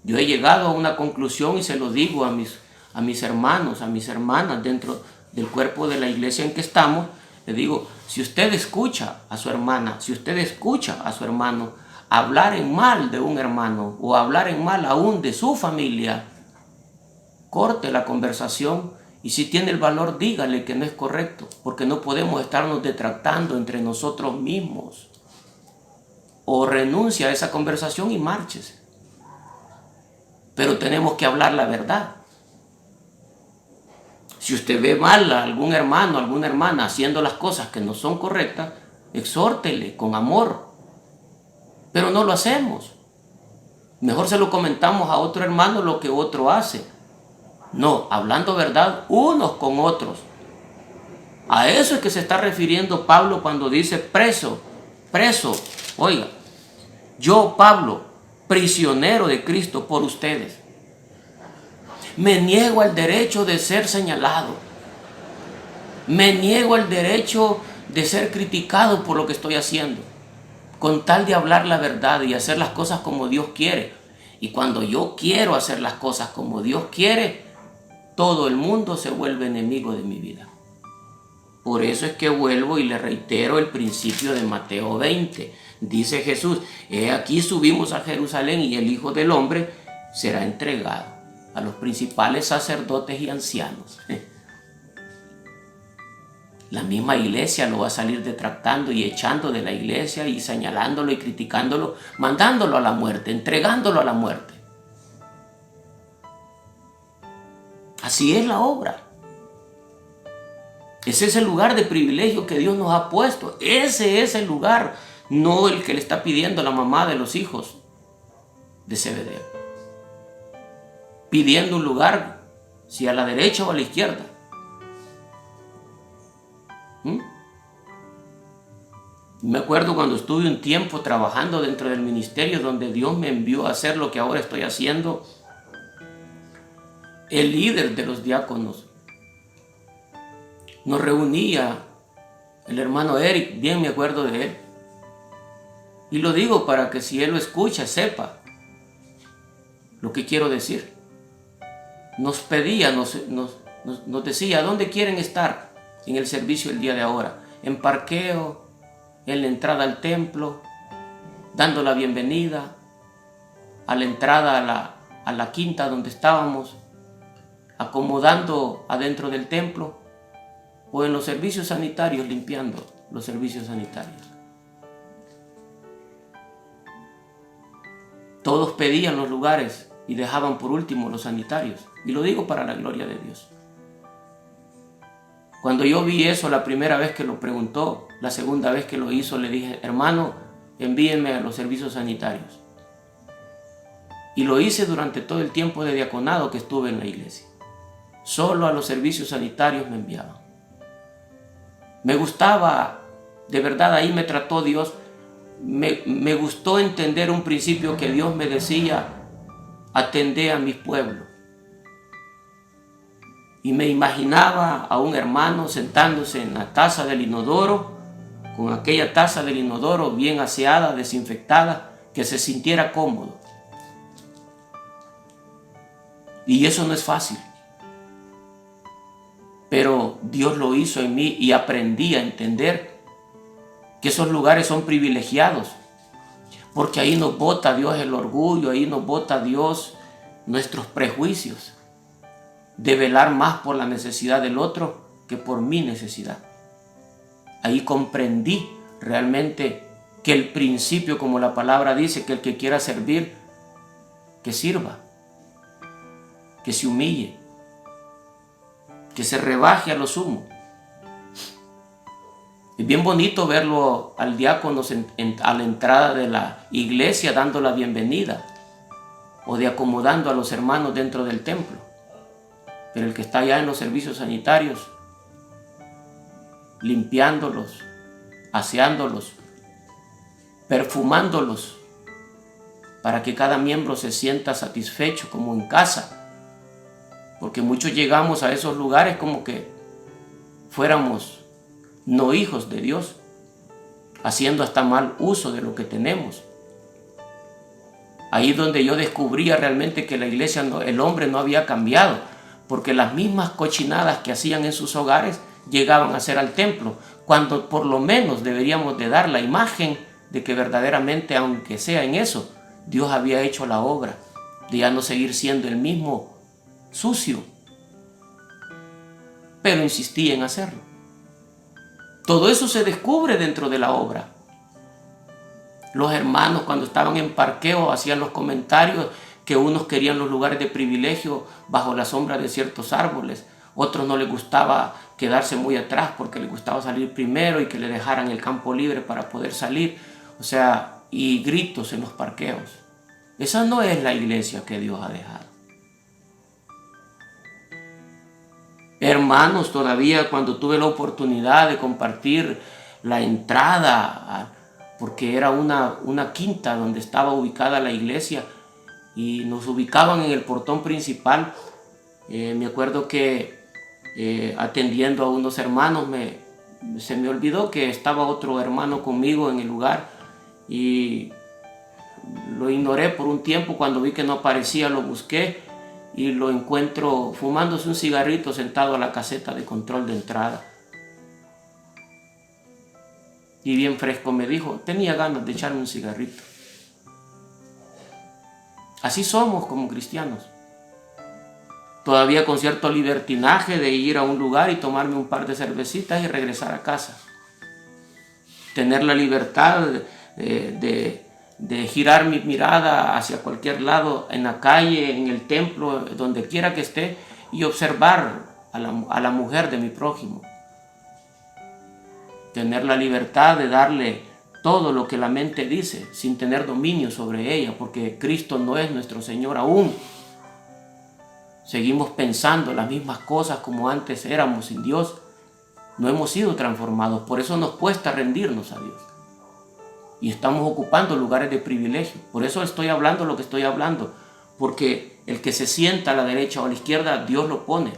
Yo he llegado a una conclusión y se lo digo a mis hermanos, a mis hermanas dentro del cuerpo de la iglesia en que estamos. Le digo, si usted escucha a su hermana, si usted escucha a su hermano hablar en mal de un hermano o hablar en mal aún de su familia, corte la conversación y si tiene el valor dígale que no es correcto, porque no podemos estarnos detractando entre nosotros mismos. O renuncia a esa conversación y márchese. Pero tenemos que hablar la verdad. Si usted ve mal a algún hermano, alguna hermana haciendo las cosas que no son correctas, exhórtele con amor. Pero no lo hacemos. Mejor se lo comentamos a otro hermano lo que otro hace. No, hablando verdad unos con otros. A eso es que se está refiriendo Pablo cuando dice preso. Oiga, yo Pablo, prisionero de Cristo por ustedes. Me niego al derecho de ser señalado. Me niego al derecho de ser criticado por lo que estoy haciendo, con tal de hablar la verdad y hacer las cosas como Dios quiere. Y cuando yo quiero hacer las cosas como Dios quiere, todo el mundo se vuelve enemigo de mi vida. Por eso es que vuelvo y le reitero el principio de Mateo 20. Dice Jesús, he aquí subimos a Jerusalén y el Hijo del Hombre será entregado a los principales sacerdotes y ancianos. La misma iglesia lo va a salir detractando y echando de la iglesia y señalándolo y criticándolo, mandándolo a la muerte, entregándolo a la muerte. Así es la obra. Ese es el lugar de privilegio que Dios nos ha puesto. Ese es el lugar, no el que le está pidiendo la mamá de los hijos de Zebedeo. Pidiendo un lugar, si a la derecha o a la izquierda. Me acuerdo cuando estuve un tiempo trabajando dentro del ministerio donde Dios me envió a hacer lo que ahora estoy haciendo. El líder de los diáconos nos reunía, el hermano Eric, bien me acuerdo de él. Y lo digo para que si él lo escucha, sepa lo que quiero decir. Nos pedía, nos decía, ¿dónde quieren estar en el servicio el día de ahora? En parqueo, en la entrada al templo, dando la bienvenida, a la entrada a la quinta donde estábamos, acomodando adentro del templo, o en los servicios sanitarios, limpiando los servicios sanitarios. Todos pedían los lugares y dejaban por último los sanitarios. Y lo digo para la gloria de Dios. Cuando yo vi eso la primera vez que lo preguntó, la segunda vez que lo hizo, le dije, hermano, envíenme a los servicios sanitarios. Y lo hice durante todo el tiempo de diaconado que estuve en la iglesia. Solo a los servicios sanitarios me enviaban. Me gustaba, de verdad ahí me trató Dios, me gustó entender un principio que Dios me decía, atendé a mis pueblos. Y me imaginaba a un hermano sentándose en la taza del inodoro, con aquella taza del inodoro bien aseada, desinfectada, que se sintiera cómodo. Y eso no es fácil. Pero Dios lo hizo en mí y aprendí a entender que esos lugares son privilegiados. Porque ahí nos bota Dios el orgullo, ahí nos bota Dios nuestros prejuicios. De velar más por la necesidad del otro que por mi necesidad. Ahí comprendí realmente que el principio, como la palabra dice, que el que quiera servir, que sirva, que se humille, que se rebaje a lo sumo. Es bien bonito verlo al diácono a la entrada de la iglesia dando la bienvenida. o de acomodando a los hermanos dentro del templo. Pero el que está allá en los servicios sanitarios, limpiándolos, aseándolos, perfumándolos, para que cada miembro se sienta satisfecho como en casa. Porque muchos llegamos a esos lugares como que fuéramos no hijos de Dios, haciendo hasta mal uso de lo que tenemos. Ahí donde yo descubría realmente que la iglesia, el hombre no había cambiado, porque las mismas cochinadas que hacían en sus hogares llegaban a hacer al templo, cuando por lo menos deberíamos de dar la imagen de que verdaderamente, aunque sea en eso, Dios había hecho la obra, de ya no seguir siendo el mismo sucio, pero insistí en hacerlo. Todo eso se descubre dentro de la obra. Los hermanos, cuando estaban en parqueo, hacían los comentarios que unos querían los lugares de privilegio bajo la sombra de ciertos árboles, otros no les gustaba quedarse muy atrás porque les gustaba salir primero y que le dejaran el campo libre para poder salir, y gritos en los parqueos. Esa no es la iglesia que Dios ha dejado. Hermanos, todavía cuando tuve la oportunidad de compartir la entrada, porque era una quinta donde estaba ubicada la iglesia, y nos ubicaban en el portón principal, me acuerdo que atendiendo a unos hermanos se me olvidó que estaba otro hermano conmigo en el lugar, y lo ignoré por un tiempo. Cuando vi que no aparecía, lo busqué y lo encuentro fumándose un cigarrito sentado a la caseta de control de entrada. Y bien fresco me dijo, tenía ganas de echarme un cigarrito. Así somos como cristianos. Todavía con cierto libertinaje de ir a un lugar y tomarme un par de cervecitas y regresar a casa. Tener la libertad de girar mi mirada hacia cualquier lado, en la calle, en el templo, donde quiera que esté, y observar a la mujer de mi prójimo. Tener la libertad de darle todo lo que la mente dice, sin tener dominio sobre ella, porque Cristo no es nuestro Señor aún. Seguimos pensando las mismas cosas como antes éramos sin Dios. No hemos sido transformados, por eso nos cuesta rendirnos a Dios. Y estamos ocupando lugares de privilegio. Por eso estoy hablando lo que estoy hablando, porque el que se sienta a la derecha o a la izquierda, Dios lo pone.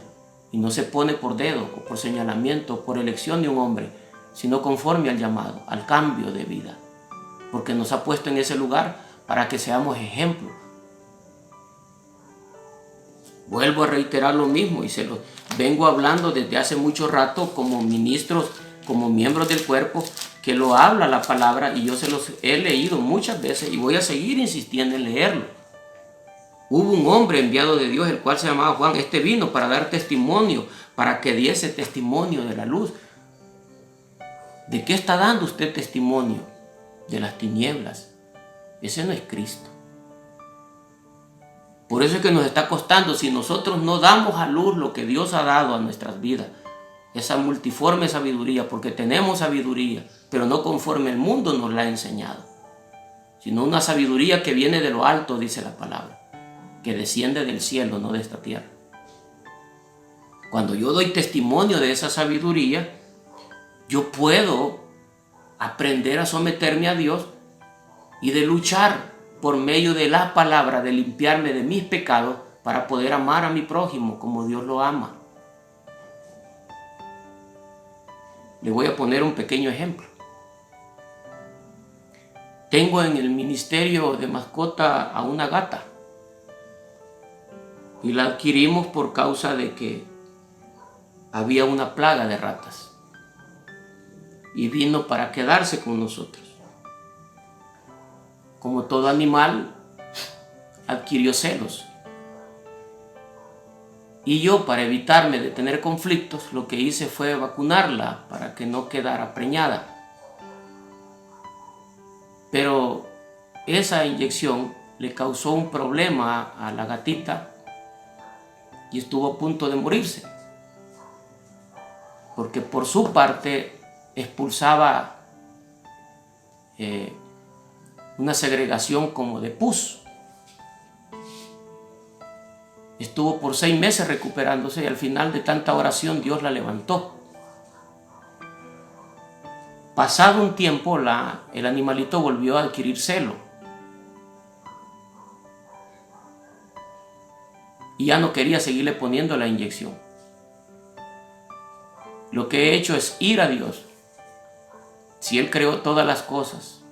Y no se pone por dedo, o por señalamiento, o por elección de un hombre, sino conforme al llamado, al cambio de vida. Porque nos ha puesto en ese lugar para que seamos ejemplo. Vuelvo a reiterar lo mismo y se lo vengo hablando desde hace mucho rato como ministros, como miembros del cuerpo, que lo habla la palabra, y yo se los he leído muchas veces y voy a seguir insistiendo en leerlo. Hubo un hombre enviado de Dios, el cual se llamaba Juan. Este vino para dar testimonio, para que diese testimonio de la luz. ¿De qué está dando usted testimonio? De las tinieblas. Ese no es Cristo. Por eso es que nos está costando. Si nosotros no damos a luz lo que Dios ha dado a nuestras vidas, esa multiforme sabiduría, porque tenemos sabiduría, pero no conforme el mundo nos la ha enseñado, sino una sabiduría que viene de lo alto, dice la palabra, que desciende del cielo, no de esta tierra. Cuando yo doy testimonio de esa sabiduría, yo puedo aprender a someterme a Dios y de luchar por medio de la palabra, de limpiarme de mis pecados para poder amar a mi prójimo como Dios lo ama. Le voy a poner un pequeño ejemplo. Tengo en el ministerio de mascota a una gata y la adquirimos por causa de que había una plaga de ratas y vino para quedarse con nosotros. Como todo animal, adquirió celos. Y yo, para evitarme de tener conflictos, lo que hice fue vacunarla para que no quedara preñada. Pero esa inyección le causó un problema a la gatita y estuvo a punto de morirse, porque por su parte expulsaba una segregación como de pus. estuvo por 6 meses recuperándose y al final de tanta oración Dios la levantó. Pasado un tiempo, el animalito volvió a adquirir celo. Y ya no quería seguirle poniendo la inyección. Lo que he hecho es ir a Dios. Si Él creó todas las cosas,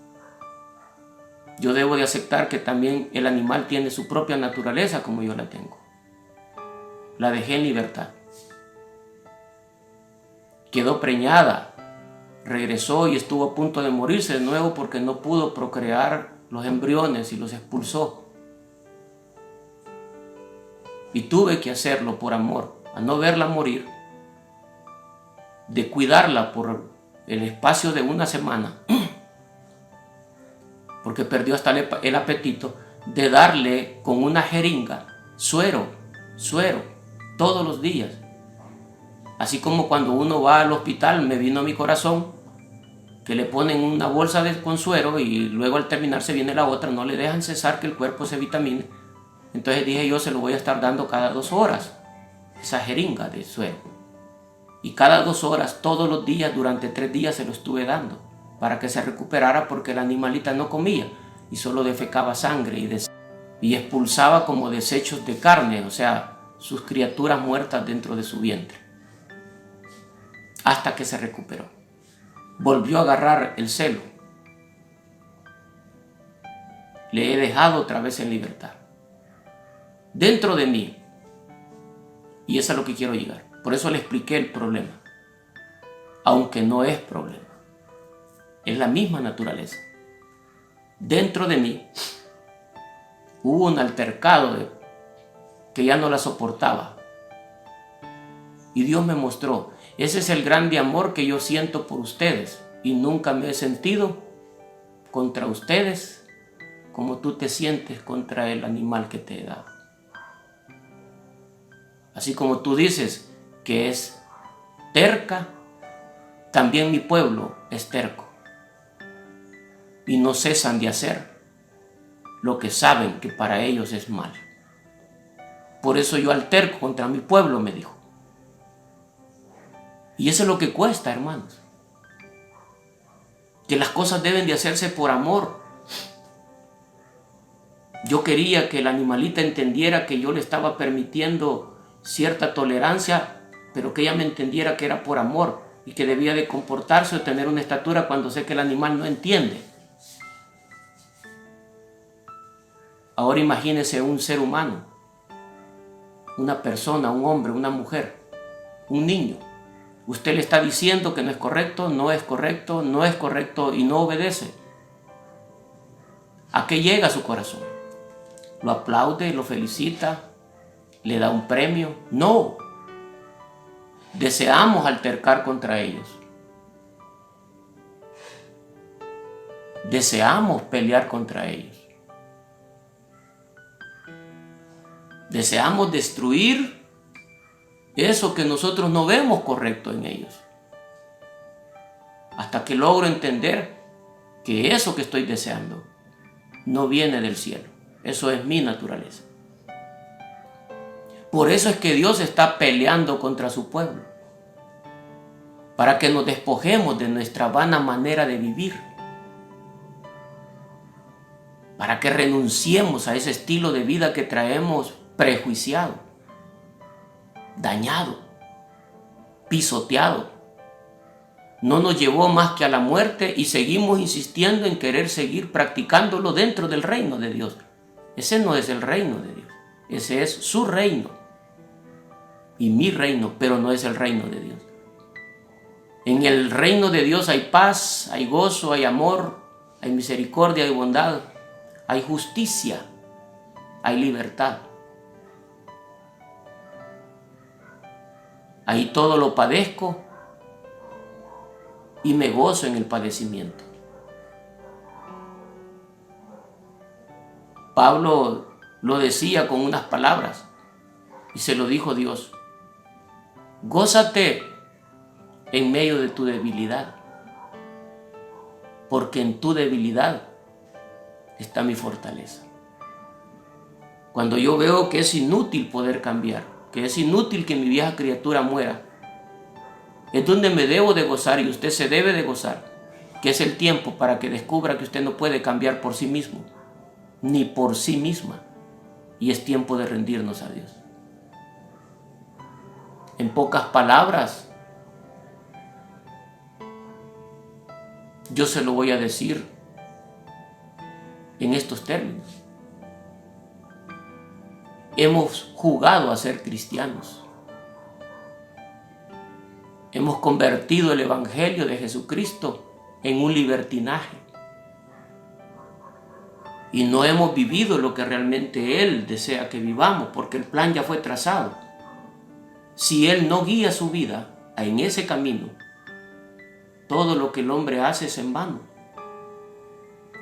yo debo de aceptar que también el animal tiene su propia naturaleza como yo la tengo. La dejé en libertad. Quedó preñada. Regresó y estuvo a punto de morirse de nuevo porque no pudo procrear los embriones y los expulsó. Y tuve que hacerlo por amor, a no verla morir, de cuidarla por el espacio de una semana, porque perdió hasta el apetito, de darle con una jeringa suero, todos los días. Así como cuando uno va al hospital, me vino a mi corazón, que le ponen una bolsa con suero y luego al terminar se viene la otra, no le dejan cesar que el cuerpo se vitamine. Entonces dije yo, se lo voy a estar dando cada 2 horas, esa jeringa de suero. Y cada 2 horas, todos los días, durante 3 días se lo estuve dando, para que se recuperara porque la animalita no comía y solo defecaba sangre y expulsaba como desechos de carne, o sea, sus criaturas muertas dentro de su vientre. Hasta que se recuperó. Volvió a agarrar el celo. Le he dejado otra vez en libertad. Dentro de mí. Y eso es a lo que quiero llegar. Por eso le expliqué el problema. Aunque no es problema. Es la misma naturaleza. Dentro de mí hubo un altercado que ya no la soportaba. Y Dios me mostró, ese es el grande amor que yo siento por ustedes. Y nunca me he sentido contra ustedes como tú te sientes contra el animal que te he dado. Así como tú dices que es terca, también mi pueblo es terco. Y no cesan de hacer lo que saben que para ellos es mal. Por eso yo alterco contra mi pueblo, me dijo. Y eso es lo que cuesta, hermanos. Que las cosas deben de hacerse por amor. Yo quería que el animalita entendiera que yo le estaba permitiendo cierta tolerancia, pero que ella me entendiera que era por amor y que debía de comportarse o tener una estatura cuando sé que el animal no entiende. Ahora imagínese un ser humano, una persona, un hombre, una mujer, un niño. Usted le está diciendo que no es correcto, no es correcto, no es correcto y no obedece. ¿A qué llega su corazón? ¿Lo aplaude, lo felicita, le da un premio? No. Deseamos altercar contra ellos. Deseamos pelear contra ellos. Deseamos destruir eso que nosotros no vemos correcto en ellos. Hasta que logro entender que eso que estoy deseando no viene del cielo. Eso es mi naturaleza. Por eso es que Dios está peleando contra su pueblo. Para que nos despojemos de nuestra vana manera de vivir. Para que renunciemos a ese estilo de vida que traemos prejuiciado, dañado, pisoteado. No nos llevó más que a la muerte y seguimos insistiendo en querer seguir practicándolo dentro del reino de Dios. Ese no es el reino de Dios. Ese es su reino y mi reino, pero no es el reino de Dios. En el reino de Dios hay paz, hay gozo, hay amor, hay misericordia, hay bondad, hay justicia, hay libertad. Ahí todo lo padezco y me gozo en el padecimiento. Pablo lo decía con unas palabras y se lo dijo Dios. Gózate en medio de tu debilidad, porque en tu debilidad está mi fortaleza. Cuando yo veo que es inútil poder cambiar, que es inútil que mi vieja criatura muera, es donde me debo de gozar, y usted se debe de gozar, que es el tiempo para que descubra que usted no puede cambiar por sí mismo, ni por sí misma, y es tiempo de rendirnos a Dios. En pocas palabras, yo se lo voy a decir en estos términos. Hemos jugado a ser cristianos. Hemos convertido el Evangelio de Jesucristo en un libertinaje. Y no hemos vivido lo que realmente Él desea que vivamos, porque el plan ya fue trazado. Si Él no guía su vida en ese camino, todo lo que el hombre hace es en vano.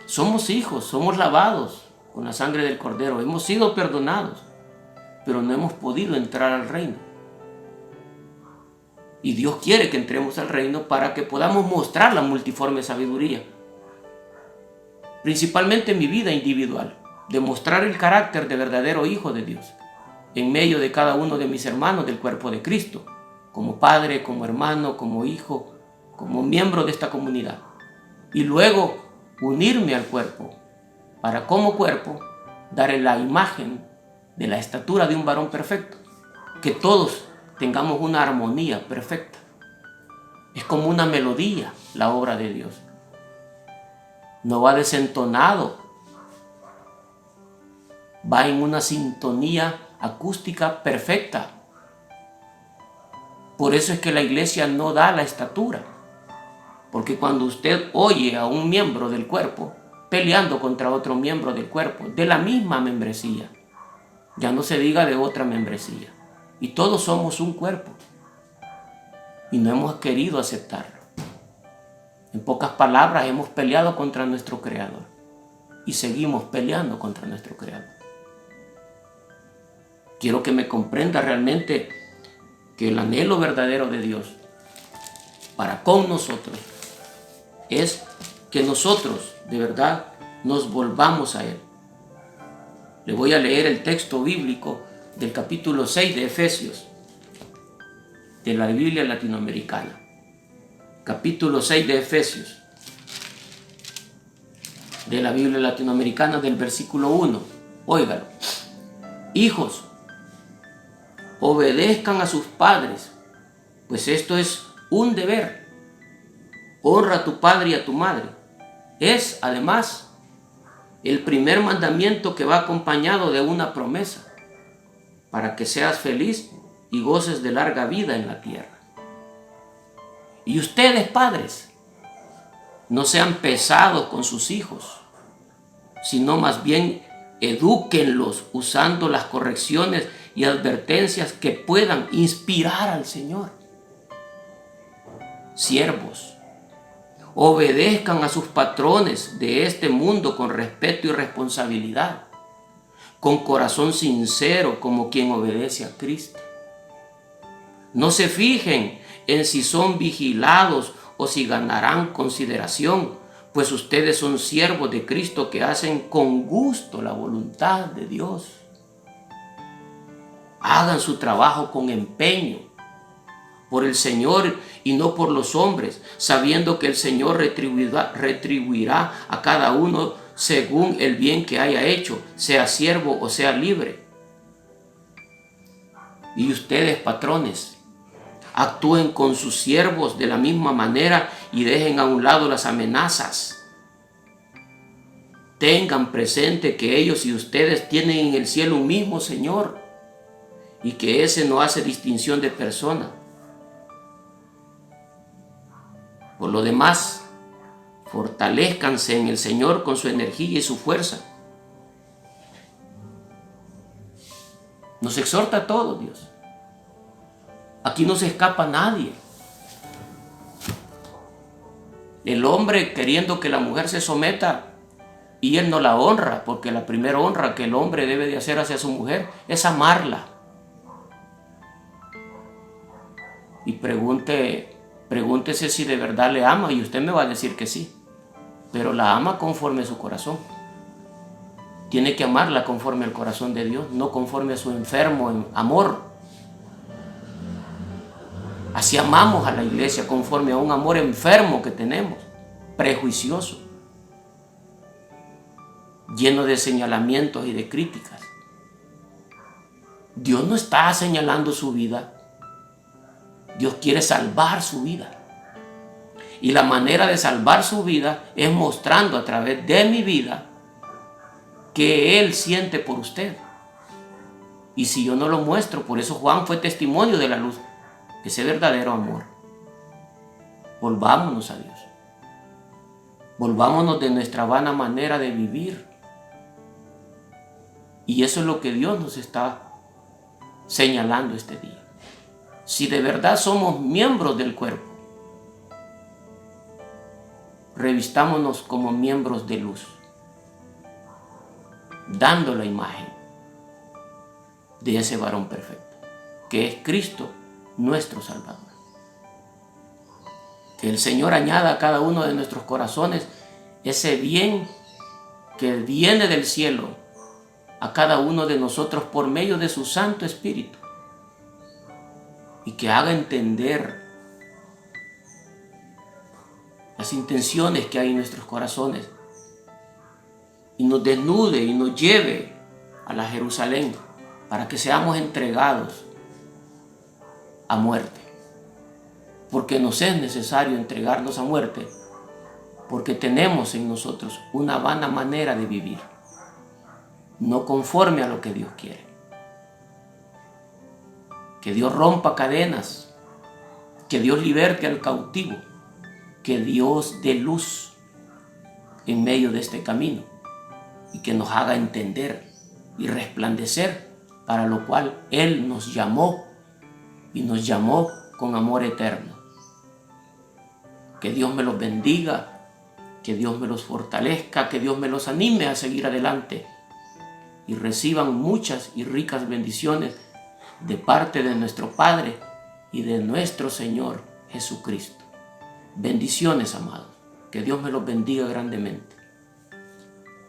Somos hijos, somos lavados con la sangre del Cordero, hemos sido perdonados, pero no hemos podido entrar al reino. Y Dios quiere que entremos al reino para que podamos mostrar la multiforme sabiduría. Principalmente en mi vida individual, demostrar el carácter de verdadero hijo de Dios en medio de cada uno de mis hermanos del cuerpo de Cristo, como padre, como hermano, como hijo, como miembro de esta comunidad. Y luego unirme al cuerpo para como cuerpo darle la imagen de la estatura de un varón perfecto, que todos tengamos una armonía perfecta. Es como una melodía la obra de Dios. No va desentonado, va en una sintonía acústica perfecta. Por eso es que la iglesia no da la estatura, porque cuando usted oye a un miembro del cuerpo peleando contra otro miembro del cuerpo, de la misma membresía, ya no se diga de otra membresía, y todos somos un cuerpo, y no hemos querido aceptarlo. En pocas palabras, hemos peleado contra nuestro Creador y seguimos peleando contra nuestro Creador. Quiero que me comprenda realmente que el anhelo verdadero de Dios para con nosotros es que nosotros de verdad nos volvamos a Él. Le voy a leer el texto bíblico del capítulo 6 de Efesios, de la Biblia latinoamericana. Capítulo 6 de Efesios, de la Biblia latinoamericana, del versículo 1. Óigalo. Hijos, obedezcan a sus padres, pues esto es un deber. Honra a tu padre y a tu madre. Es, además, el primer mandamiento que va acompañado de una promesa, para que seas feliz y goces de larga vida en la tierra. Y ustedes, padres, no sean pesados con sus hijos, sino más bien edúquenlos usando las correcciones y advertencias que puedan inspirar al Señor. Siervos, obedezcan a sus patrones de este mundo con respeto y responsabilidad, con corazón sincero como quien obedece a Cristo. No se fijen en si son vigilados o si ganarán consideración, pues ustedes son siervos de Cristo que hacen con gusto la voluntad de Dios. Hagan su trabajo con empeño por el Señor y no por los hombres, sabiendo que el Señor retribuirá a cada uno según el bien que haya hecho, sea siervo o sea libre. Y ustedes, patrones, actúen con sus siervos de la misma manera y dejen a un lado las amenazas. Tengan presente que ellos y ustedes tienen en el cielo un mismo Señor y que ese no hace distinción de persona. Por lo demás, fortalezcanse en el Señor con su energía y su fuerza. Nos exhorta a todos, Dios. Aquí no se escapa nadie. El hombre queriendo que la mujer se someta y él no la honra, porque la primera honra que el hombre debe de hacer hacia su mujer es amarla. Y pregúntese si de verdad le ama, y usted me va a decir que sí, pero la ama conforme a su corazón. tiene que amarla conforme al corazón de Dios, no conforme a su enfermo amor. Así amamos a la iglesia, conforme a un amor enfermo que tenemos, prejuicioso, lleno de señalamientos y de críticas. Dios no está señalando su vida. Dios quiere salvar su vida. Y la manera de salvar su vida es mostrando a través de mi vida que Él siente por usted. Y si yo no lo muestro, por eso Juan fue testimonio de la luz, ese verdadero amor. Volvámonos a Dios. Volvámonos de nuestra vana manera de vivir. Y eso es lo que Dios nos está señalando este día. Si de verdad somos miembros del cuerpo, revistámonos como miembros de luz, dando la imagen de ese varón perfecto, que es Cristo, nuestro Salvador. Que el Señor añada a cada uno de nuestros corazones ese bien que viene del cielo a cada uno de nosotros por medio de su Santo Espíritu, y que haga entender las intenciones que hay en nuestros corazones y nos desnude y nos lleve a la Jerusalén para que seamos entregados a muerte. Porque nos es necesario entregarnos a muerte, porque tenemos en nosotros una vana manera de vivir, no conforme a lo que Dios quiere. Que Dios rompa cadenas, que Dios liberte al cautivo, que Dios dé luz en medio de este camino y que nos haga entender y resplandecer, para lo cual Él nos llamó y nos llamó con amor eterno. Que Dios me los bendiga, que Dios me los fortalezca, que Dios me los anime a seguir adelante y reciban muchas y ricas bendiciones de parte de nuestro Padre y de nuestro Señor Jesucristo. Bendiciones, amados. Que Dios me los bendiga grandemente.